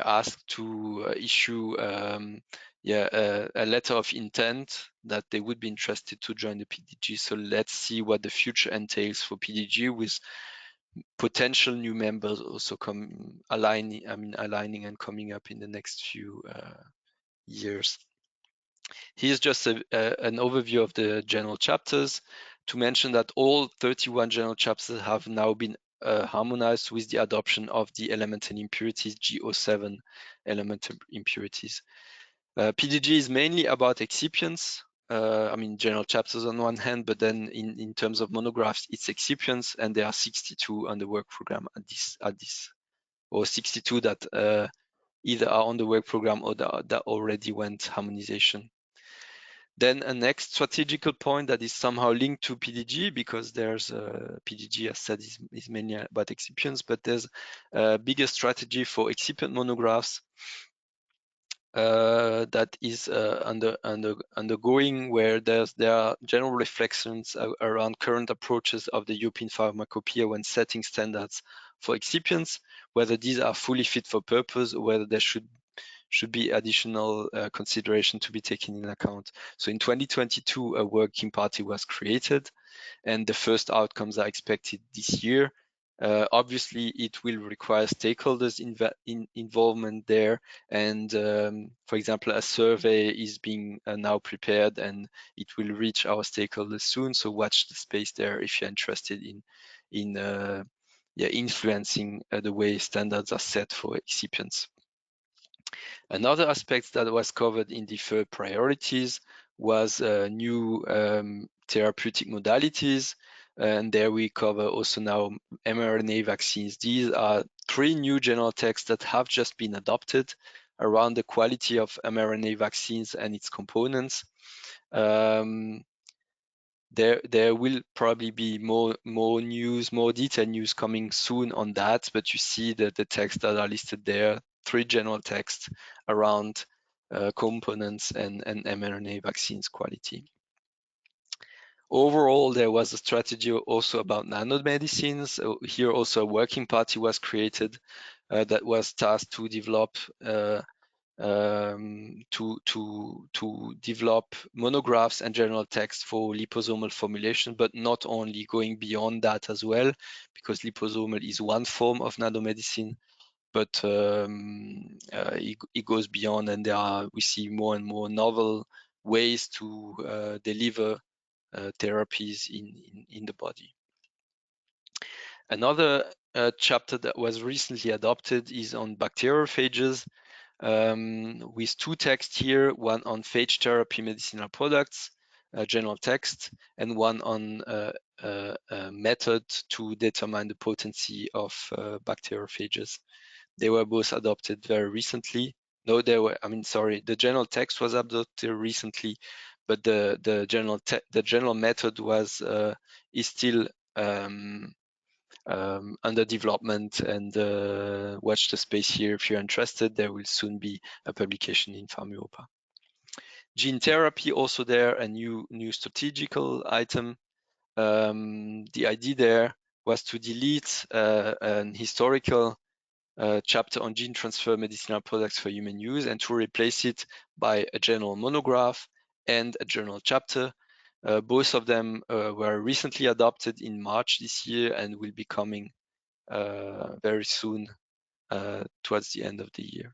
asked to issue a letter of intent that they would be interested to join the PDG. So let's see what the future entails for PDG, with potential new members also aligning and coming up in the next few years. Here's just an overview of the general chapters. To mention that all 31 general chapters have now been harmonized with the adoption of the elemental impurities, G07 elemental impurities. PDG is mainly about excipients. General chapters on one hand, but then in terms of monographs, it's excipients, and there are 62 on the work program at this, or 62 that either are on the work program or that already went harmonization. Then a next strategical point that is somehow linked to PDG, because there's PDG, as said, is mainly about excipients, but there's a bigger strategy for excipient monographs that is undergoing, where there are general reflections around current approaches of the European Pharmacopoeia when setting standards for excipients, whether these are fully fit for purpose, or whether there should be additional consideration to be taken in account. So in 2022, a working party was created, and the first outcomes are expected this year. Obviously, it will require stakeholders' involvement there, and for example, a survey is being now prepared, and it will reach our stakeholders soon. So watch the space there if you're interested in influencing the way standards are set for excipients. Another aspect that was covered in the third priorities was new therapeutic modalities. And there we cover also now mRNA vaccines. These are 3 new general texts that have just been adopted around the quality of mRNA vaccines and its components. There will probably be more news, more detailed news coming soon on that, but you see that the texts that are listed there, 3 general texts around components and mRNA vaccines quality. Overall, there was a strategy also about nanomedicines. Here also a working party was created that was tasked to develop develop monographs and general text for liposomal formulation, but not only, going beyond that as well, because liposomal is one form of nanomedicine, but it goes beyond, and we see more and more novel ways to deliver therapies in the body. Another chapter that was recently adopted is on bacteriophages, with 2 texts here, one on phage therapy medicinal products, general text, and one on a method to determine the potency of bacteriophages. They were both adopted very recently. No, the general text was adopted recently, but the general method is still under development, and watch the space here if you're interested. There will soon be a publication in PharmEuropa. Gene therapy, also there, a new strategical item. The idea there was to delete an historical chapter on gene transfer medicinal products for human use, and to replace it by a general monograph and a journal chapter. Both of them were recently adopted in March this year and will be coming very soon, towards the end of the year.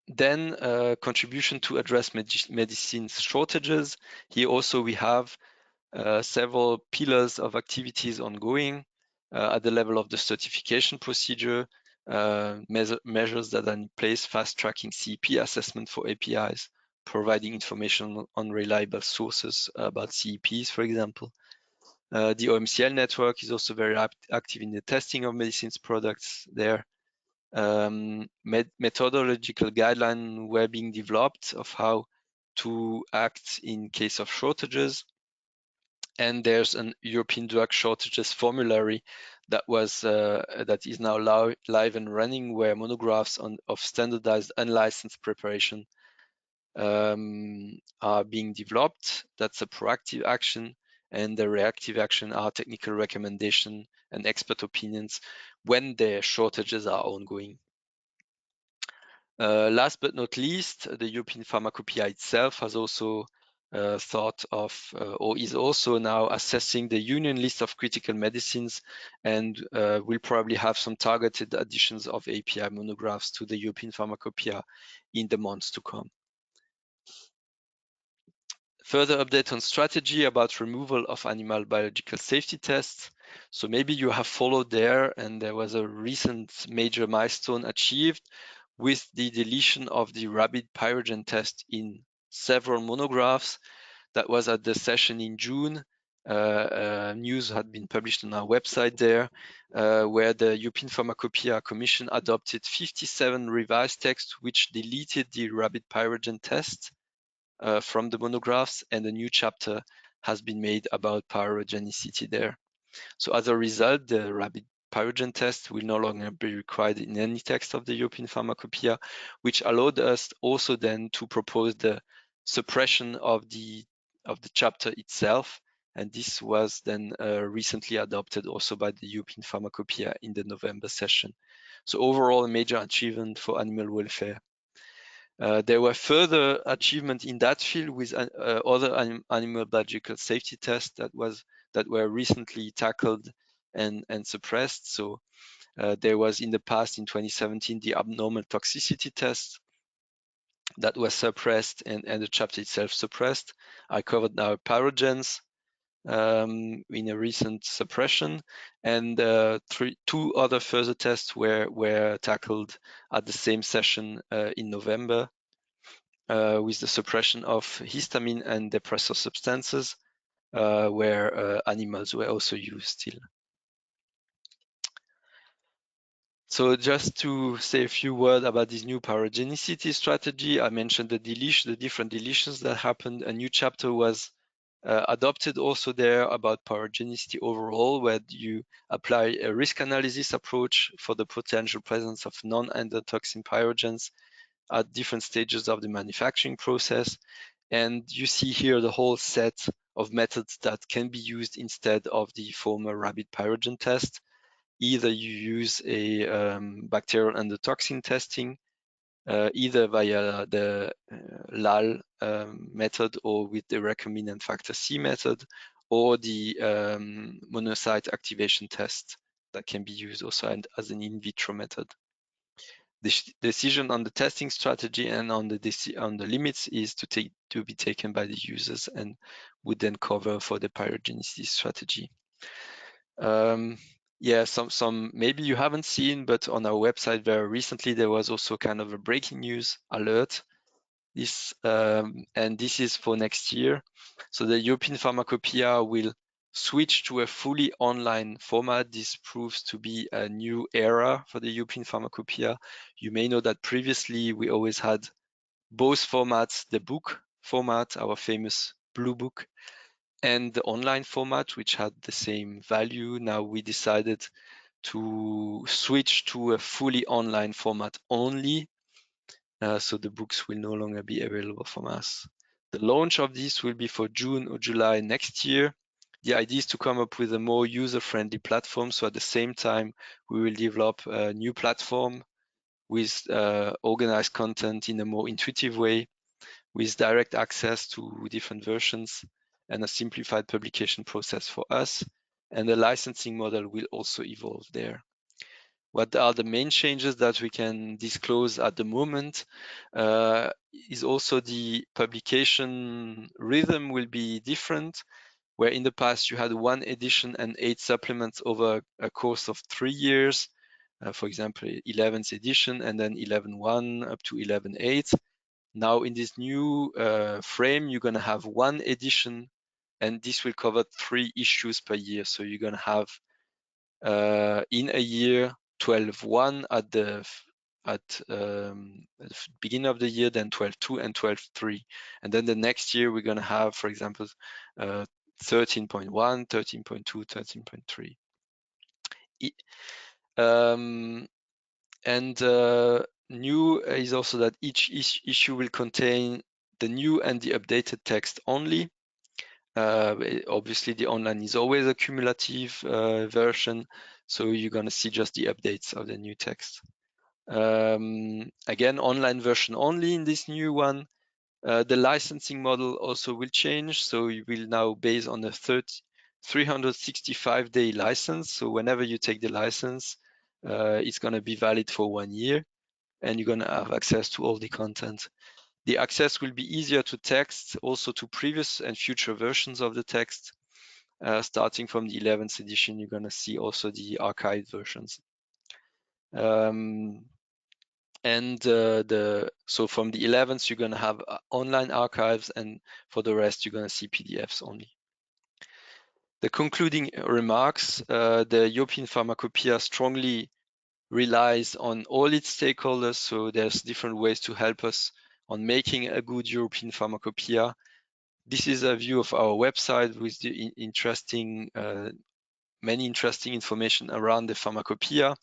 Then contribution to address medicine shortages. Here also we have several pillars of activities ongoing at the level of the certification procedure, measures that are in place, fast tracking CEP assessment for APIs, providing information on reliable sources about CEPs, for example. The OMCL network is also very active in the testing of medicines products there. Methodological guidelines were being developed of how to act in case of shortages. And there's an European drug shortages formulary that is now live and running, where monographs of standardized unlicensed preparation are being developed. That's a proactive action, and the reactive action are technical recommendation and expert opinions when the shortages are ongoing. Last but not least, the European Pharmacopoeia itself has also thought of, or is also now assessing the Union list of critical medicines, and will probably have some targeted additions of API monographs to the European Pharmacopoeia in the months to come. Further update on strategy about removal of animal biological safety tests. So maybe you have followed there, and there was a recent major milestone achieved with the deletion of the rabbit pyrogen test in several monographs. That was at the session in June. News had been published on our website there, where the European Pharmacopoeia Commission adopted 57 revised texts which deleted the rabbit pyrogen test from the monographs, and a new chapter has been made about pyrogenicity there. So as a result, the rabbit pyrogen test will no longer be required in any text of the European Pharmacopoeia, which allowed us also then to propose the suppression of the chapter itself. And this was then recently adopted also by the European Pharmacopoeia in the November session. So overall, a major achievement for animal welfare. There were further achievements in that field with other animal biological safety tests that were recently tackled and suppressed. So there was in the past, in 2017, the abnormal toxicity test that was suppressed, and the chapter itself suppressed. I covered now pyrogens in a recent suppression, and two other further tests were tackled at the same session in November. With the suppression of histamine and depressor substances, where animals were also used still. So just to say a few words about this new pyrogenicity strategy, I mentioned the different deletions that happened. A new chapter was adopted also there about pyrogenicity overall, where you apply a risk analysis approach for the potential presence of non-endotoxin pyrogens at different stages of the manufacturing process. And you see here the whole set of methods that can be used instead of the former rabbit pyrogen test. Either you use a bacterial endotoxin testing, either via the LAL method or with the recombinant factor C method, or the monocyte activation test that can be used also as an in vitro method. The decision on the testing strategy and on the limits is to be taken by the users, and would then cover for the pyrogenicity strategy. Yeah, some maybe you haven't seen, but on our website very recently there was also kind of a breaking news alert. And this is for next year. So the European Pharmacopoeia will switch to a fully online format. This proves to be a new era for the European Pharmacopoeia. You may know that previously we always had both formats, the book format, our famous blue book, and the online format, which had the same value. Now we decided to switch to a fully online format only. So the books will no longer be available from us. The launch of this will be for June or July next year. The idea is to come up with a more user-friendly platform. So at the same time, we will develop a new platform with organized content in a more intuitive way, with direct access to different versions and a simplified publication process for us. And the licensing model will also evolve there. What are the main changes that we can disclose at the moment is also the publication rhythm will be different, where in the past you had one edition and 8 supplements over a course of 3 years, for example, 11th edition and then 11.1 up to 11.8. Now in this new frame, you're going to have one edition, and this will cover 3 issues per year. So you're going to have in a year 12.1 at the beginning of the year, then 12.2 and 12.3, and then the next year we're going to have, for example, 13.1, 13.2, 13.3. And new is also that each issue will contain the new and the updated text only. Obviously, the online is always a cumulative version, so you're going to see just the updates of the new text. Again, online version only in this new one. The licensing model also will change, so you will now base on a 365-day license. So whenever you take the license, it's going to be valid for 1 year, and you're going to have access to all the content. The access will be easier to text, also to previous and future versions of the text. Starting from the 11th edition, you're going to see also the archived versions. So from the 11th, you're going to have online archives, and for the rest, you're going to see PDFs only. The concluding remarks, the European Pharmacopoeia strongly relies on all its stakeholders, so there's different ways to help us on making a good European Pharmacopoeia. This is a view of our website with the many interesting information around the Pharmacopoeia,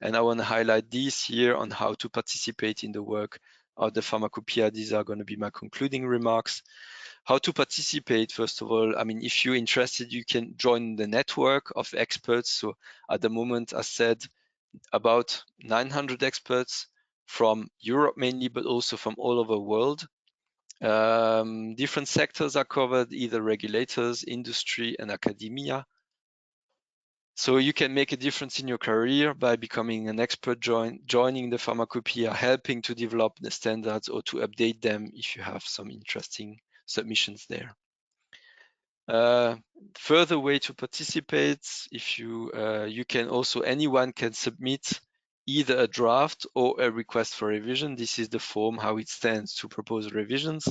and I want to highlight these here on how to participate in the work of the Pharmacopoeia. These are going to be my concluding remarks. How to participate, first of all, I mean, if you're interested, you can join the network of experts. So at the moment, as said, about 900 experts from Europe mainly, but also from all over the world. Different sectors are covered, either regulators, industry, and academia. So you can make a difference in your career by becoming an expert, joining the Pharmacopoeia, helping to develop the standards or to update them if you have some interesting submissions there. Further way to participate, if you can also, anyone can submit either a draft or a request for revision. This is the form how it stands to propose revisions,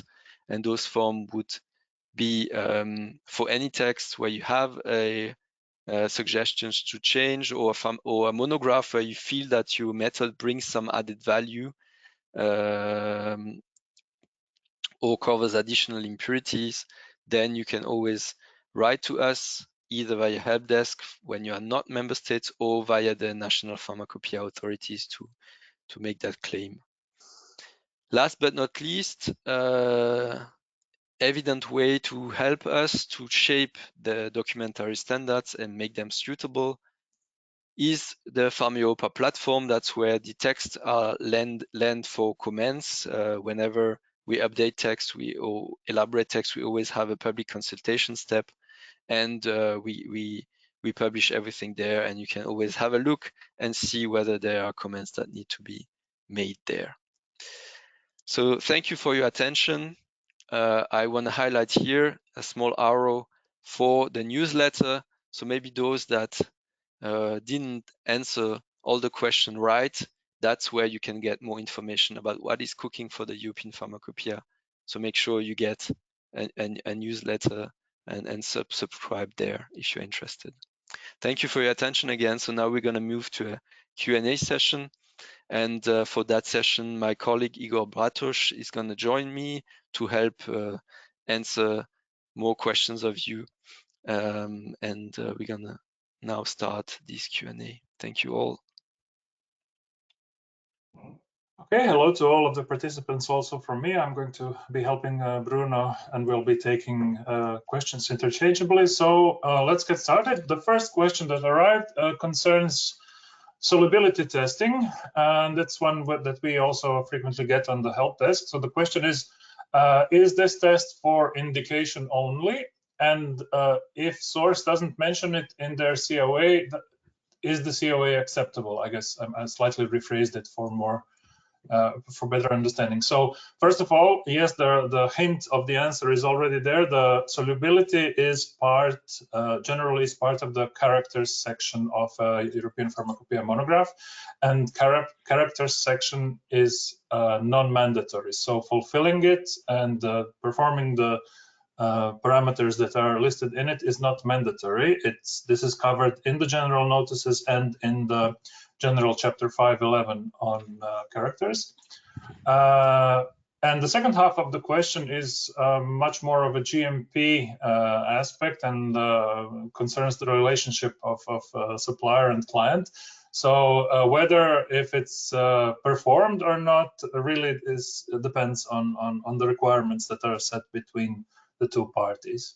and those forms would be for any text where you have suggestions to change, or a monograph where you feel that your method brings some added value or covers additional impurities, then you can always write to us either via help desk when you are not member states or via the national pharmacopoeia authorities to make that claim. Last but not least, evident way to help us to shape the documentary standards and make them suitable is the PharmEuropa platform. That's where the texts are land for comments. Whenever we update text, or elaborate text, we always have a public consultation step, and we publish everything there, and you can always have a look and see whether there are comments that need to be made there. So thank you for your attention. I want to highlight here a small arrow for the newsletter. So maybe those that didn't answer all the questions right, that's where you can get more information about what is cooking for the European Pharmacopoeia. So make sure you get a newsletter and subscribe there if you're interested. Thank you for your attention again. So now we're going to move to a Q&A session. And for that session, my colleague Igor Bratoš is going to join me to help answer more questions of you. And we're going to now start this Q&A. Thank you all. Okay, hello to all of the participants also from me. I'm going to be helping Bruno, and we'll be taking questions interchangeably. So let's get started. The first question that arrived concerns solubility testing, and that's one that we also frequently get on the help desk. So the question is this test for indication only? And if source doesn't mention it in their COA, is the COA acceptable? I guess I slightly rephrased it for more for better understanding. So first of all, yes, the hint of the answer is already there. The solubility is generally is part of the characters section of European Pharmacopoeia monograph, and characters section is non-mandatory. So fulfilling it and performing the parameters that are listed in it is not mandatory. This is covered in the general notices and in the general chapter 511 on characters. And the second half of the question is much more of a GMP aspect and concerns the relationship of supplier and client. So whether if it's performed or not really depends on the requirements that are set between the two parties.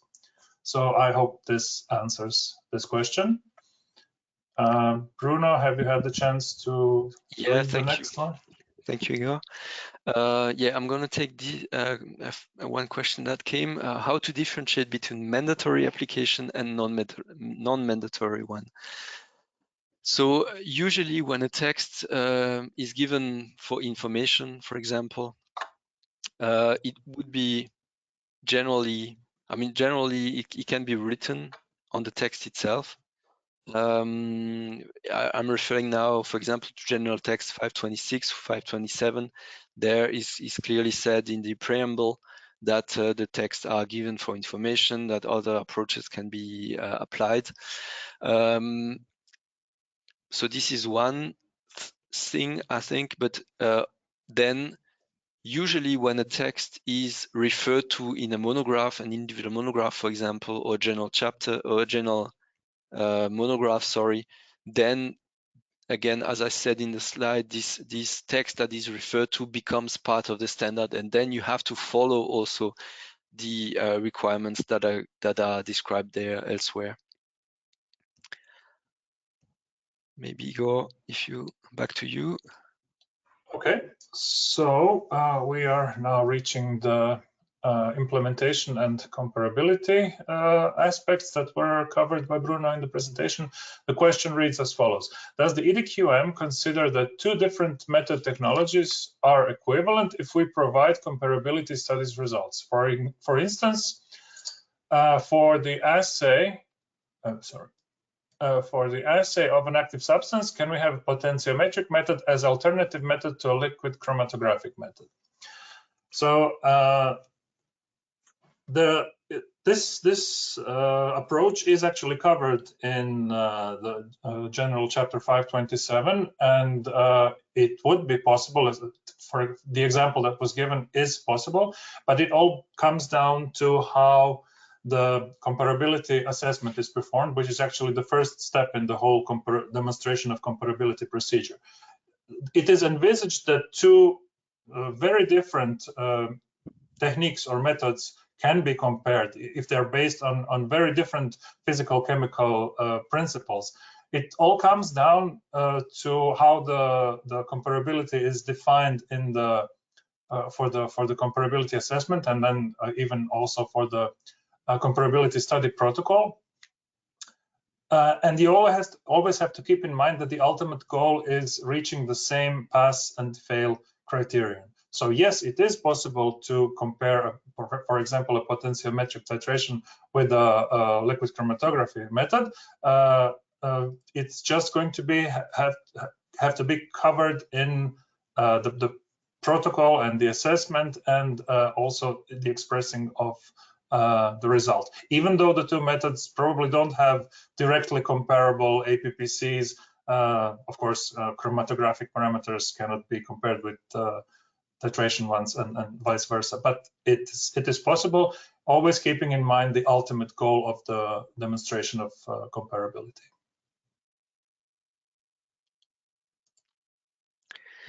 So I hope this answers this question. Bruno, have you had the chance to read the next one? Thank you, Igor. Yeah, I'm going to take one question that came, how to differentiate between mandatory application and non-mandatory one. So usually when a text is given for information, for example, it would be generally it can be written on the text itself. I'm referring now, for example, to general text 526, 527. There is clearly said in the preamble that the texts are given for information, that other approaches can be applied. So this is one thing, I think, but then usually when a text is referred to in a monograph, an individual monograph, for example, or a general chapter or a general monograph, then again, as I said in the slide, this text that is referred to becomes part of the standard, and then you have to follow also the requirements that are described there elsewhere. Maybe Igor, back to you. Okay, so we are now reaching the implementation and comparability aspects that were covered by Bruno in the presentation. The question reads as follows: does the EDQM consider that two different method technologies are equivalent if we provide comparability studies results? For instance, for the assay, for the assay of an active substance, can we have a potentiometric method as alternative method to a liquid chromatographic method? So this approach is actually covered in the general chapter 527, and it would be possible, for the example that was given is possible, but it all comes down to how the comparability assessment is performed, which is actually the first step in the whole demonstration of comparability procedure. It is envisaged that two very different techniques or methods can be compared if they're based on very different physical chemical principles. It all comes down to how the comparability is defined in the for the comparability assessment, and then even also for the comparability study protocol. And you always have to keep in mind that the ultimate goal is reaching the same pass and fail criterion. So yes, it is possible to compare, for example, a potentiometric titration with a liquid chromatography method. It's just going to have to be covered in the protocol and the assessment, and also the expressing of the result. Even though the two methods probably don't have directly comparable APPCs, of course, chromatographic parameters cannot be compared with titration ones, and vice versa. But it is possible, always keeping in mind the ultimate goal of the demonstration of comparability.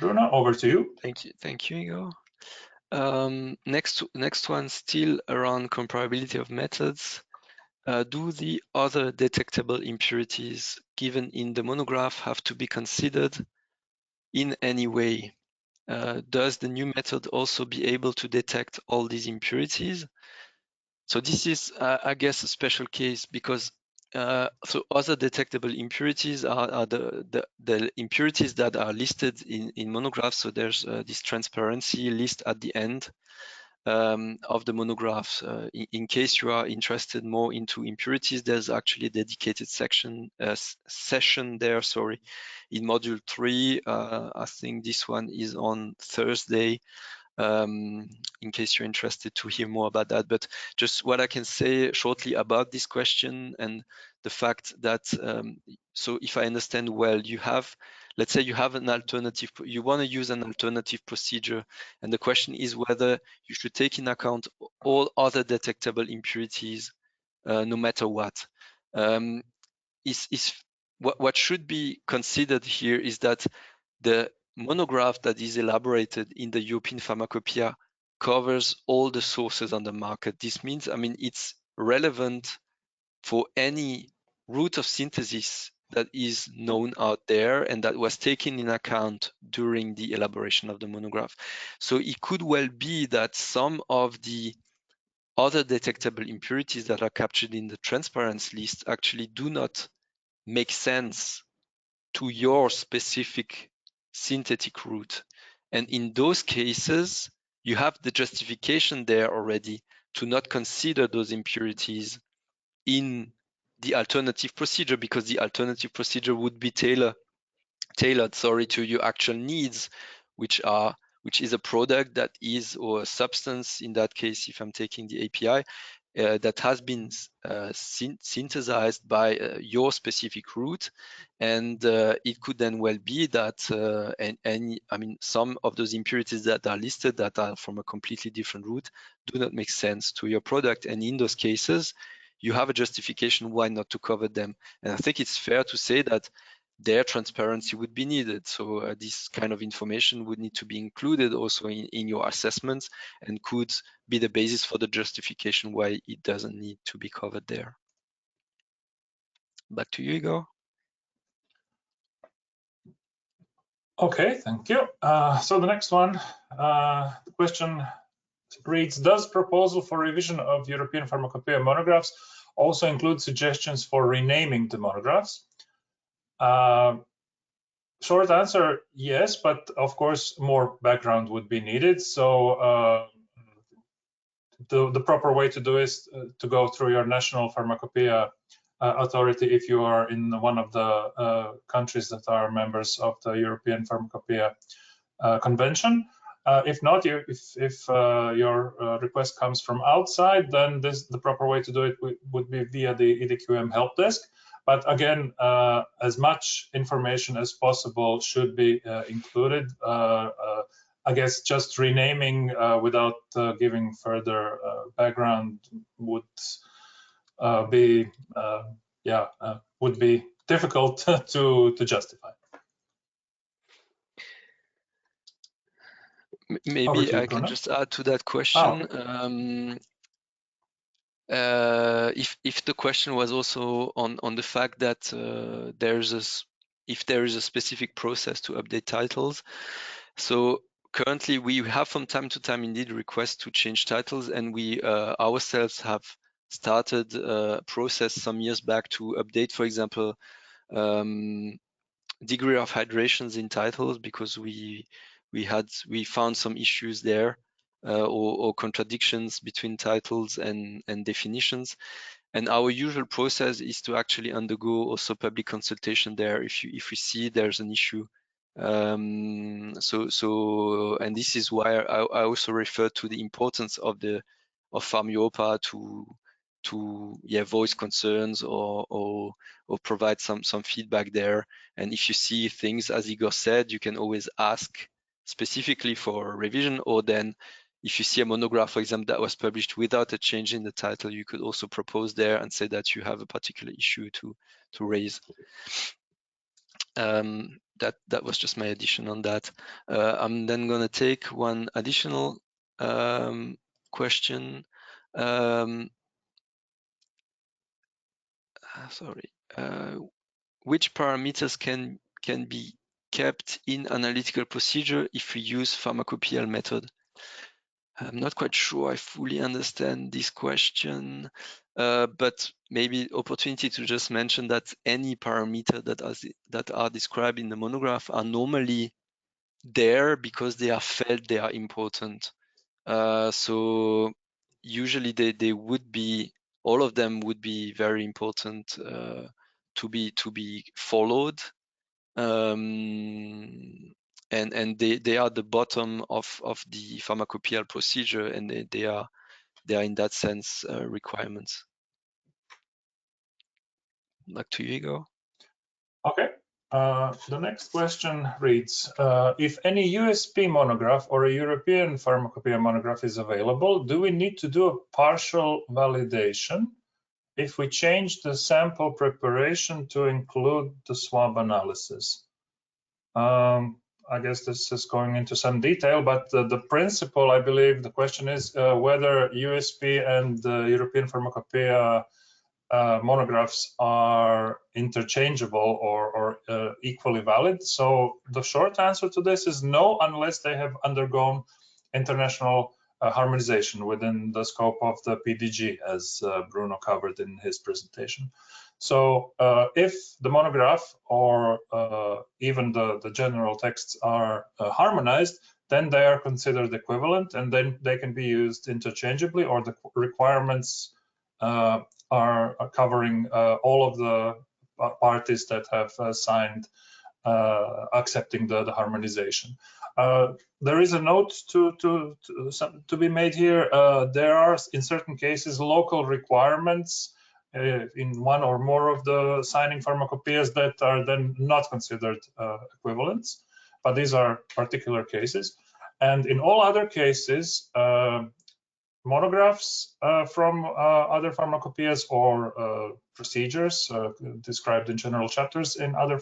Bruno, over to you. Thank you, Igor. Next one, still around comparability of methods. Do the other detectable impurities given in the monograph have to be considered in any way? Does the new method also be able to detect all these impurities? So this is, I guess, a special case, because So other detectable impurities are the impurities that are listed in monographs. So there's this transparency list at the end of the monographs. In case you are interested more into impurities, there's actually a dedicated session there, sorry, in module 3. I think this one is on Thursday. In case you're interested to hear more about that. But just what I can say shortly about this question and the fact that, so if I understand well, you have, let's say you have an alternative, you want to use an alternative procedure, and the question is whether you should take in account all other detectable impurities, no matter what. What should be considered here is that the monograph that is elaborated in the European Pharmacopoeia covers all the sources on the market. This means, I mean, it's relevant for any route of synthesis that is known out there and that was taken in account during the elaboration of the monograph. So it could well be that some of the other detectable impurities that are captured in the transparency list actually do not make sense to your specific synthetic route. And in those cases, you have the justification there already to not consider those impurities in the alternative procedure, because the alternative procedure would be tailored to your actual needs, which is a product that is, or a substance in that case, if I'm taking the API, that has been synthesized by your specific route, and it could then well be that some of those impurities that are listed that are from a completely different route do not make sense to your product, and in those cases you have a justification why not to cover them. And I think it's fair to say that their transparency would be needed. So this kind of information would need to be included also in your assessments and could be the basis for the justification why it doesn't need to be covered there. Back to you, Igor. Okay, thank you. So the next one, the question reads, does proposal for revision of European Pharmacopoeia monographs also include suggestions for renaming the monographs? Short answer, yes, but of course more background would be needed. So the proper way to do is to go through your national pharmacopoeia authority if you are in one of the countries that are members of the European Pharmacopoeia Convention. If not, if your request comes from outside, then the proper way to do it would be via the EDQM help desk. But again, as much information as possible should be included. I guess just renaming without giving further background would be difficult to justify. Maybe I can just add to that question. If the question was also on the fact that if there is a specific process to update titles. So currently we have from time to time indeed requests to change titles, and we ourselves have started a process some years back to update, for example, degree of hydrations in titles, because we found some issues there, or contradictions between titles and definitions. And our usual process is to actually undergo also public consultation there if we see there's an issue. And this is why I also refer to the importance of Pharm-Europa to voice concerns or provide some feedback there. And if you see things, as Igor said, you can always ask specifically for revision, or then if you see a monograph, for example, that was published without a change in the title, you could also propose there and say that you have a particular issue to raise. That was just my addition on that. I'm then going to take one additional question. Sorry. Which parameters can be kept in analytical procedure if we use pharmacopoeial method? I'm not quite sure I fully understand this question, but maybe opportunity to just mention that any parameter that are described in the monograph are normally there because they are felt they are important. So usually they would be, all of them would be very important to be followed. And they are the bottom of the pharmacopoeial procedure, and they are in that sense requirements. Back to you, Igor. Okay. The next question reads, if any USP monograph or a European pharmacopoeia monograph is available, do we need to do a partial validation if we change the sample preparation to include the swab analysis? I guess this is going into some detail, but the principle, I believe, the question is whether USP and the European Pharmacopoeia monographs are interchangeable or equally valid. So the short answer to this is no, unless they have undergone international harmonization within the scope of the PDG, as Bruno covered in his presentation. So if the monograph or even the general texts are harmonized, then they are considered equivalent, and then they can be used interchangeably, or the requirements are covering all of the parties that have signed accepting the harmonization. There is a note to be made here. There are, in certain cases, local requirements in one or more of the signing pharmacopoeias that are then not considered equivalents, but these are particular cases. And in all other cases, monographs from other pharmacopoeias or procedures described in general chapters in other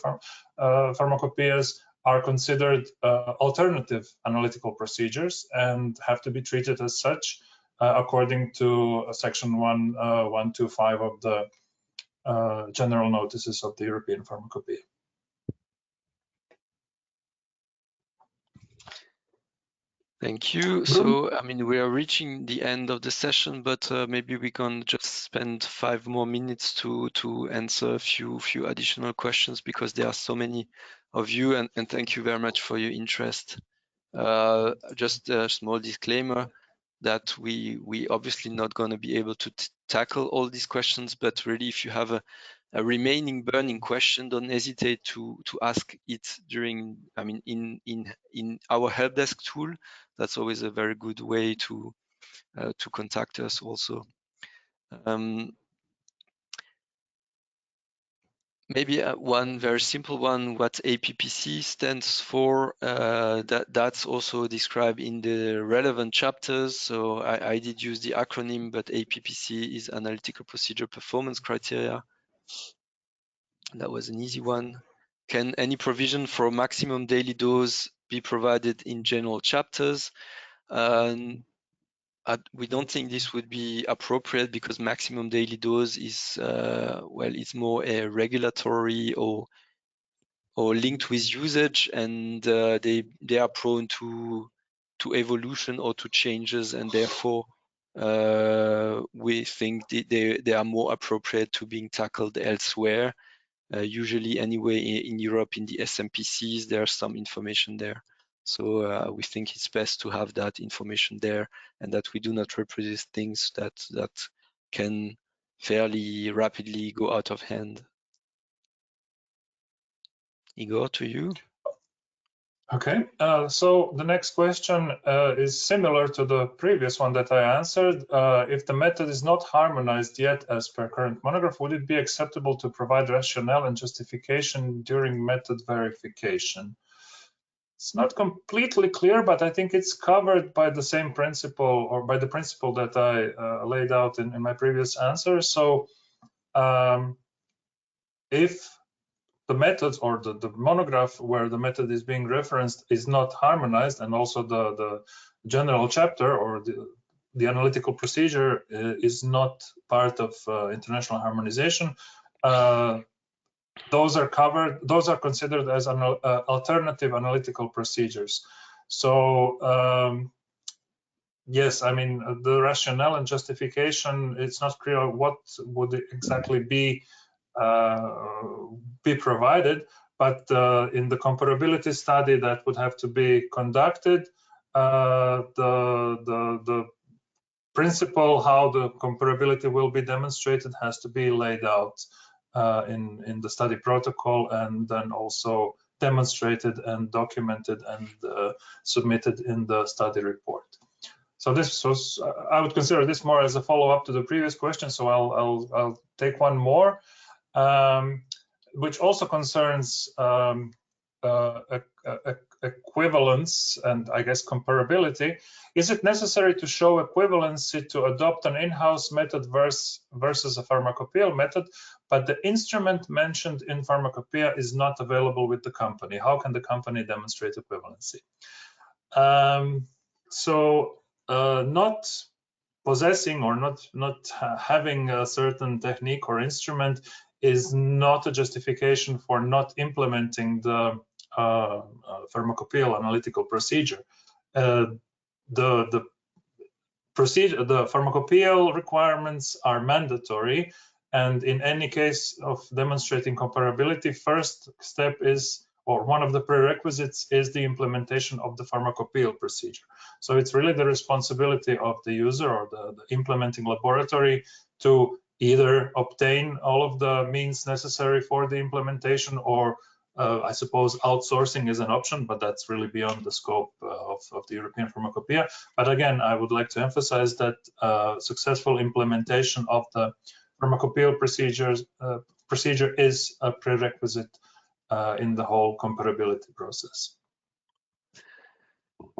pharmacopoeias are considered alternative analytical procedures and have to be treated as such according to section 125 of the general notices of the European Pharmacopoeia. Thank you. So, I mean, we are reaching the end of the session, but maybe we can just spend 5 more minutes to answer a few additional questions, because there are so many of you, and thank you very much for your interest. Just a small disclaimer that we obviously not going to be able to tackle all these questions, but really, if you have a remaining burning question, don't hesitate to ask it during, I mean, in our help desk tool. That's always a very good way to contact us also. Maybe one very simple one, what APPC stands for, that's also described in the relevant chapters. So I did use the acronym, but APPC is Analytical Procedure Performance Criteria. That was an easy one. Can any provision for maximum daily dose be provided in general chapters? We don't think this would be appropriate, because maximum daily dose is, well, it's more a regulatory or linked with usage, and they are prone to evolution or to changes, and therefore we think they are more appropriate to being tackled elsewhere. Usually anyway in Europe, in the SMPCs, there's some information there. So we think it's best to have that information there, and that we do not reproduce things that can fairly rapidly go out of hand. Igor, to you. Okay, so the next question is similar to the previous one that I answered. If the method is not harmonized yet as per current monograph, would it be acceptable to provide rationale and justification during method verification? It's not completely clear, but I think it's covered by the same principle, or by the principle that I laid out in my previous answer. So if the methods or the monograph where the method is being referenced is not harmonized, and also the general chapter or the analytical procedure is not part of international harmonization, those are covered, those are considered as alternative analytical procedures. So yes, I mean, the rationale and justification, it's not clear what would exactly be provided, but in the comparability study that would have to be conducted, the principle how the comparability will be demonstrated has to be laid out in the study protocol, and then also demonstrated and documented and submitted in the study report. So this was, I would consider this more as a follow-up to the previous question. So I'll take one more, which also concerns equivalence and I guess comparability. Is it necessary to show equivalency to adopt an in-house method versus a pharmacopoeial method, but the instrument mentioned in pharmacopoeia is not available with the company? How can the company demonstrate equivalency? Not possessing or not having a certain technique or instrument is not a justification for not implementing the pharmacopoeial analytical procedure. The pharmacopoeial requirements are mandatory, and in any case of demonstrating comparability, first step is, or one of the prerequisites is, the implementation of the pharmacopoeial procedure. So it's really the responsibility of the user or the implementing laboratory to either obtain all of the means necessary for the implementation, or I suppose outsourcing is an option, but that's really beyond the scope of the European Pharmacopoeia. But again, I would like to emphasize that successful implementation of the pharmacopoeial procedure is a prerequisite in the whole comparability process.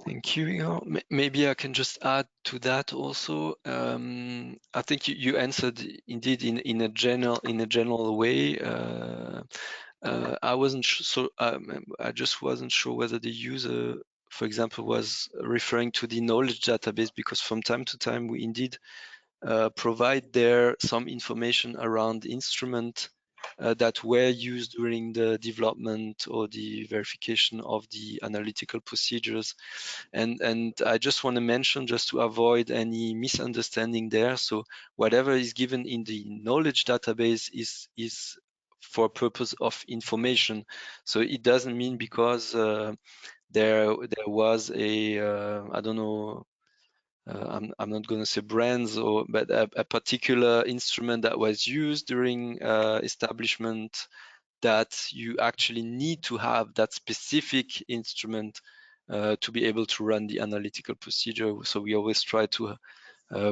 Thank you, Igor. Maybe I can just add to that also. I think you answered indeed in a general way. I wasn't so I just wasn't sure whether the user, for example, was referring to the knowledge database, because from time to time we indeed provide there some information around the instrument that were used during the development or the verification of the analytical procedures. And I just want to mention, just to avoid any misunderstanding there, so whatever is given in the knowledge database is for purpose of information. So it doesn't mean because there was a I don't know, I'm not going to say brands, but a particular instrument that was used during establishment, that you actually need to have that specific instrument to be able to run the analytical procedure. So we always try to,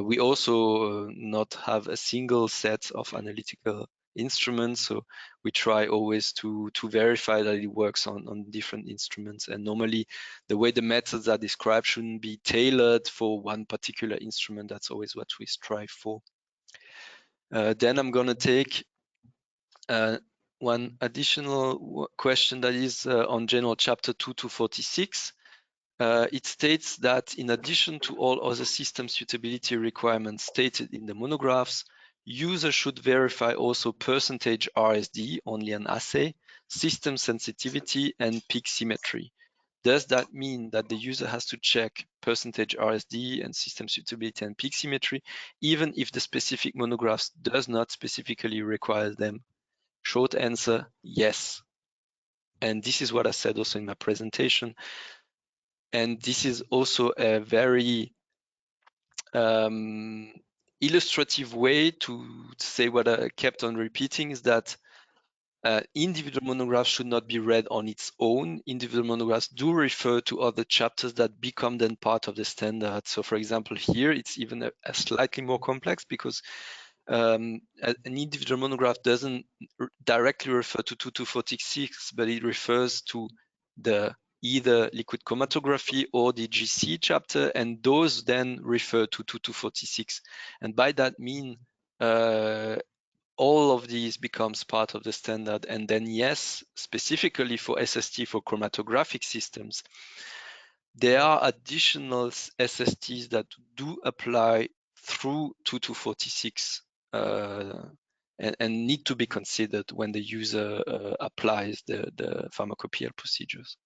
we also not have a single set of analytical instruments. So we try always to verify that it works on different instruments. And normally the way the methods are described shouldn't be tailored for one particular instrument. That's always what we strive for. Then I'm going to take one additional question that is on General Chapter 2-46. It states that in addition to all other system suitability requirements stated in the monographs, users should verify also percentage RSD, only an assay, system sensitivity, and peak symmetry. Does that mean that the user has to check percentage RSD and system suitability and peak symmetry, even if the specific monographs does not specifically require them? Short answer, yes. And this is what I said also in my presentation. And this is also a very illustrative way to say what I kept on repeating, is that individual monographs should not be read on its own. Individual monographs do refer to other chapters that become then part of the standard. So for example, here it's even a slightly more complex, because an individual monograph doesn't directly refer to 2-46, but it refers to the either liquid chromatography or the GC chapter, and those then refer to 2-46. And by that mean, all of these becomes part of the standard. And then yes, specifically for SST, for chromatographic systems, there are additional SSTs that do apply through 2-46 and need to be considered when the user applies the pharmacopoeial procedures.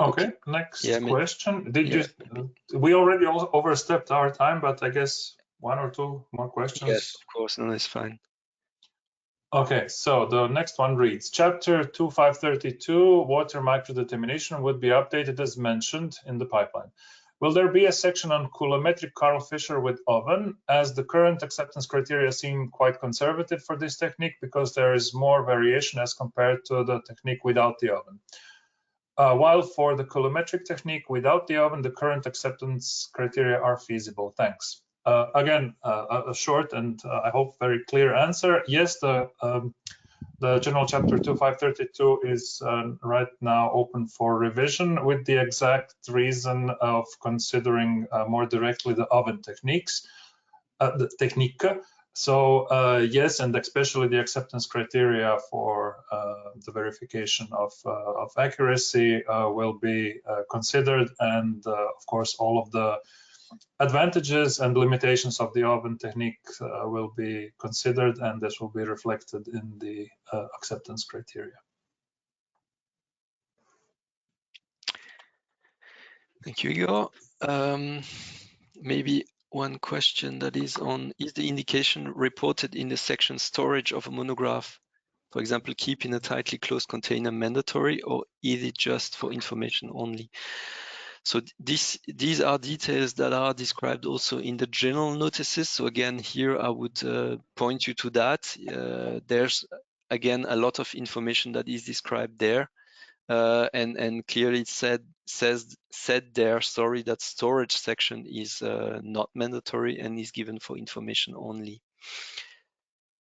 Okay, next question. Did yeah. you? We already overstepped our time, but I guess one or two more questions. Yes, of course. No, it's fine. Okay, so the next one reads, Chapter 2532, water microdetermination, would be updated as mentioned in the pipeline. Will there be a section on coulometric Karl Fischer with oven, as the current acceptance criteria seem quite conservative for this technique because there is more variation as compared to the technique without the oven? While for the coulometric technique without the oven, the current acceptance criteria are feasible. Thanks. Again, a short and I hope very clear answer. Yes, the General Chapter 2532 is right now open for revision with the exact reason of considering more directly the oven techniques, the technique. So yes, and especially the acceptance criteria for the verification of accuracy will be considered, and of course all of the advantages and limitations of the oven technique will be considered, and this will be reflected in the acceptance criteria. Thank you, Igor. Maybe one question that is on, is the indication reported in the section storage of a monograph, for example, keeping a tightly closed container, mandatory, or is it just for information only? So these are details that are described also in the general notices. So again, here I would point you to that. There's again a lot of information that is described there. And clearly it said there, sorry, that storage section is not mandatory and is given for information only.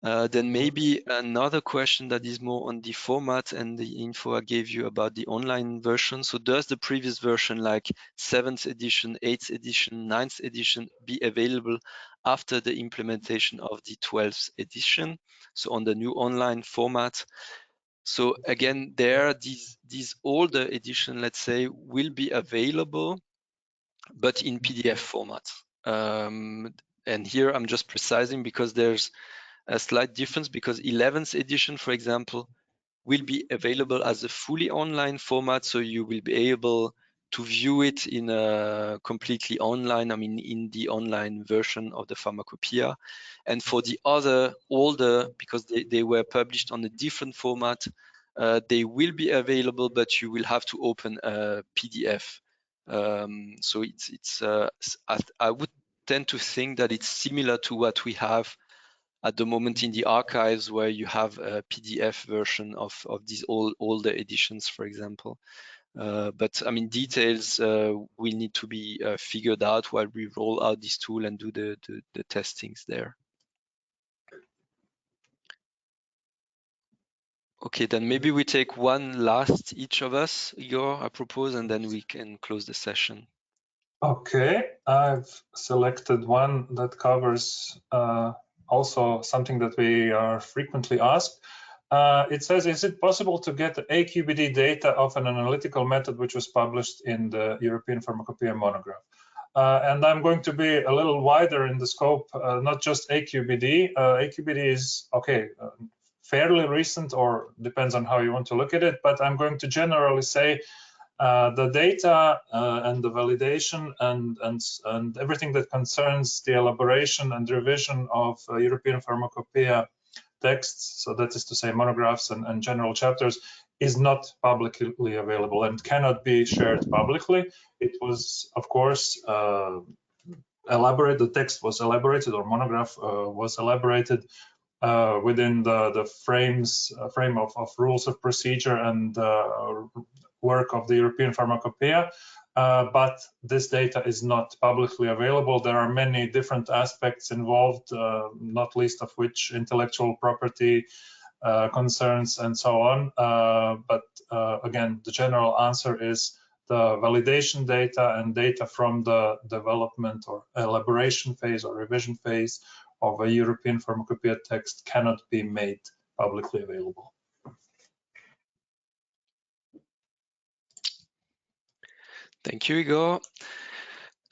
Then maybe another question that is more on the format and the info I gave you about the online version. So does the previous version, like 7th edition, 8th edition, 9th edition, be available after the implementation of the 12th edition? So on the new online format. So again, there, these older edition, let's say, will be available, but in PDF format. And here I'm just precising because there's a slight difference, because 11th edition, for example, will be available as a fully online format. So you will be able to view it in a completely online, I mean, in the online version of the Pharmacopoeia. And for the other older, because they were published on a different format, they will be available, but you will have to open a PDF. So I would tend to think that it's similar to what we have at the moment in the archives, where you have a PDF version of these older editions, for example. But I mean, details will need to be figured out while we roll out this tool and do the testings there. Okay, then maybe we take one last, each of us, Igor, I propose, and then we can close the session. Okay, I've selected one that covers also something that we are frequently asked. It says, is it possible to get AQBD data of an analytical method which was published in the European Pharmacopoeia monograph? And I'm going to be a little wider in the scope, not just AQBD. AQBD is, okay, fairly recent, or depends on how you want to look at it, but I'm going to generally say the data and the validation and everything that concerns the elaboration and revision of European Pharmacopoeia texts, so that is to say monographs and general chapters, is not publicly available and cannot be shared publicly. It was, of course, elaborated, the text was elaborated, or monograph was elaborated within the frame of rules of procedure and work of the European Pharmacopoeia, but this data is not publicly available. There are many different aspects involved, not least of which intellectual property concerns and so on. But again, the general answer is the validation data and data from the development or elaboration phase or revision phase of a European Pharmacopoeia text cannot be made publicly available. Thank you, Igor.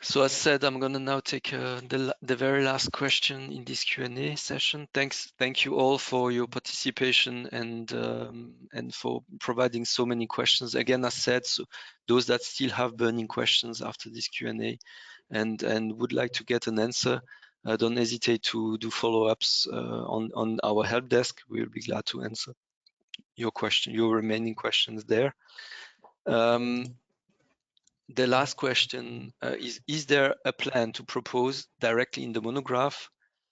So as said, I'm gonna now take the very last question in this Q&A session. Thank you all for your participation and for providing so many questions. Again, as said, so those that still have burning questions after this Q&A and would like to get an answer, don't hesitate to do follow-ups on our help desk. We'll be glad to answer your remaining questions there. The last question is there a plan to propose directly in the monograph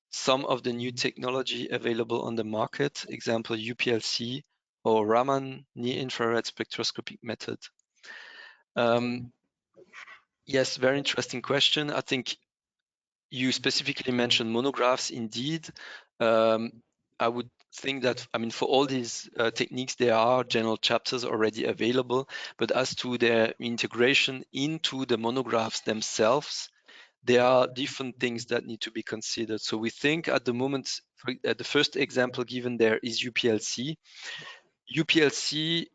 some of the new technology available on the market, example UPLC or Raman near-infrared spectroscopic method? Yes, very interesting question. I think you specifically mentioned monographs indeed. I would think that, I mean, for all these techniques, there are general chapters already available, but as to their integration into the monographs themselves, there are different things that need to be considered. So we think at the moment, the first example given there is UPLC. UPLC,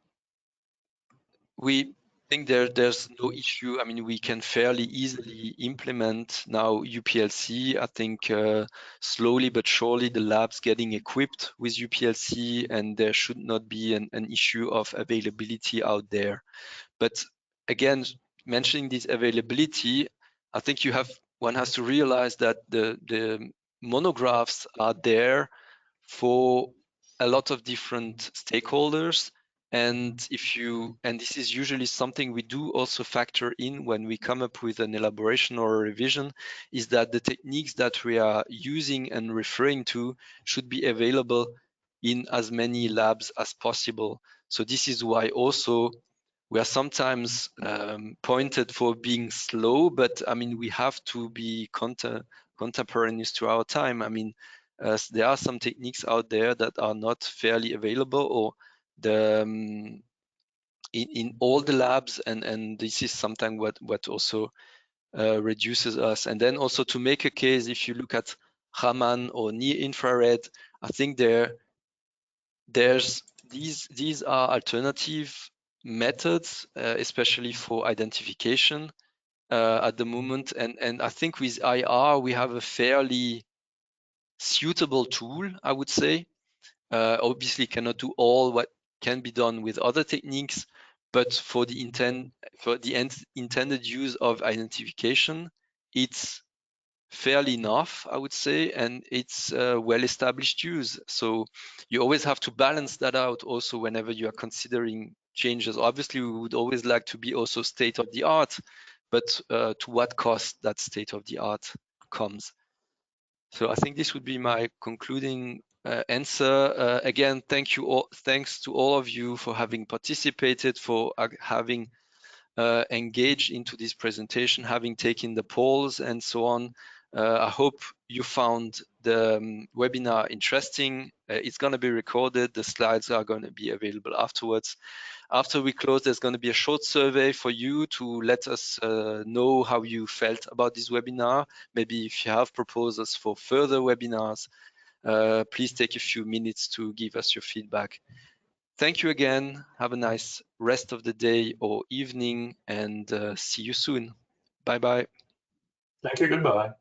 we think there's no issue. I mean, we can fairly easily implement now UPLC. I think slowly but surely the lab's getting equipped with UPLC and there should not be an issue of availability out there. But again, mentioning this availability, I think one has to realize that the monographs are there for a lot of different stakeholders. And this is usually something we do also factor in when we come up with an elaboration or a revision, is that the techniques that we are using and referring to should be available in as many labs as possible. So this is why also we are sometimes pointed for being slow, but I mean, we have to be contemporaneous to our time. I mean, there are some techniques out there that are not fairly available or in all the labs, and this is something what also reduces us. And then also to make a case, if you look at Raman or near infrared, I think these are alternative methods, especially for identification at the moment. And I think with IR we have a fairly suitable tool, I would say. Obviously cannot do all what can be done with other techniques, but for the intended use of identification, it's fairly enough, I would say, and it's well-established use. So you always have to balance that out also whenever you are considering changes. Obviously, we would always like to be also state-of-the-art, but to what cost that state-of-the-art comes. So I think this would be my concluding answer. Again, thanks to all of you for having participated, for having engaged into this presentation, having taken the polls and so on. I hope you found the webinar interesting. It's going to be recorded. The slides are going to be available afterwards. After we close, there's going to be a short survey for you to let us know how you felt about this webinar. Maybe if you have proposals for further webinars, please take a few minutes to give us your feedback. Thank you again. Have a nice rest of the day or evening, and see you soon. Bye-bye. Thank you. Goodbye.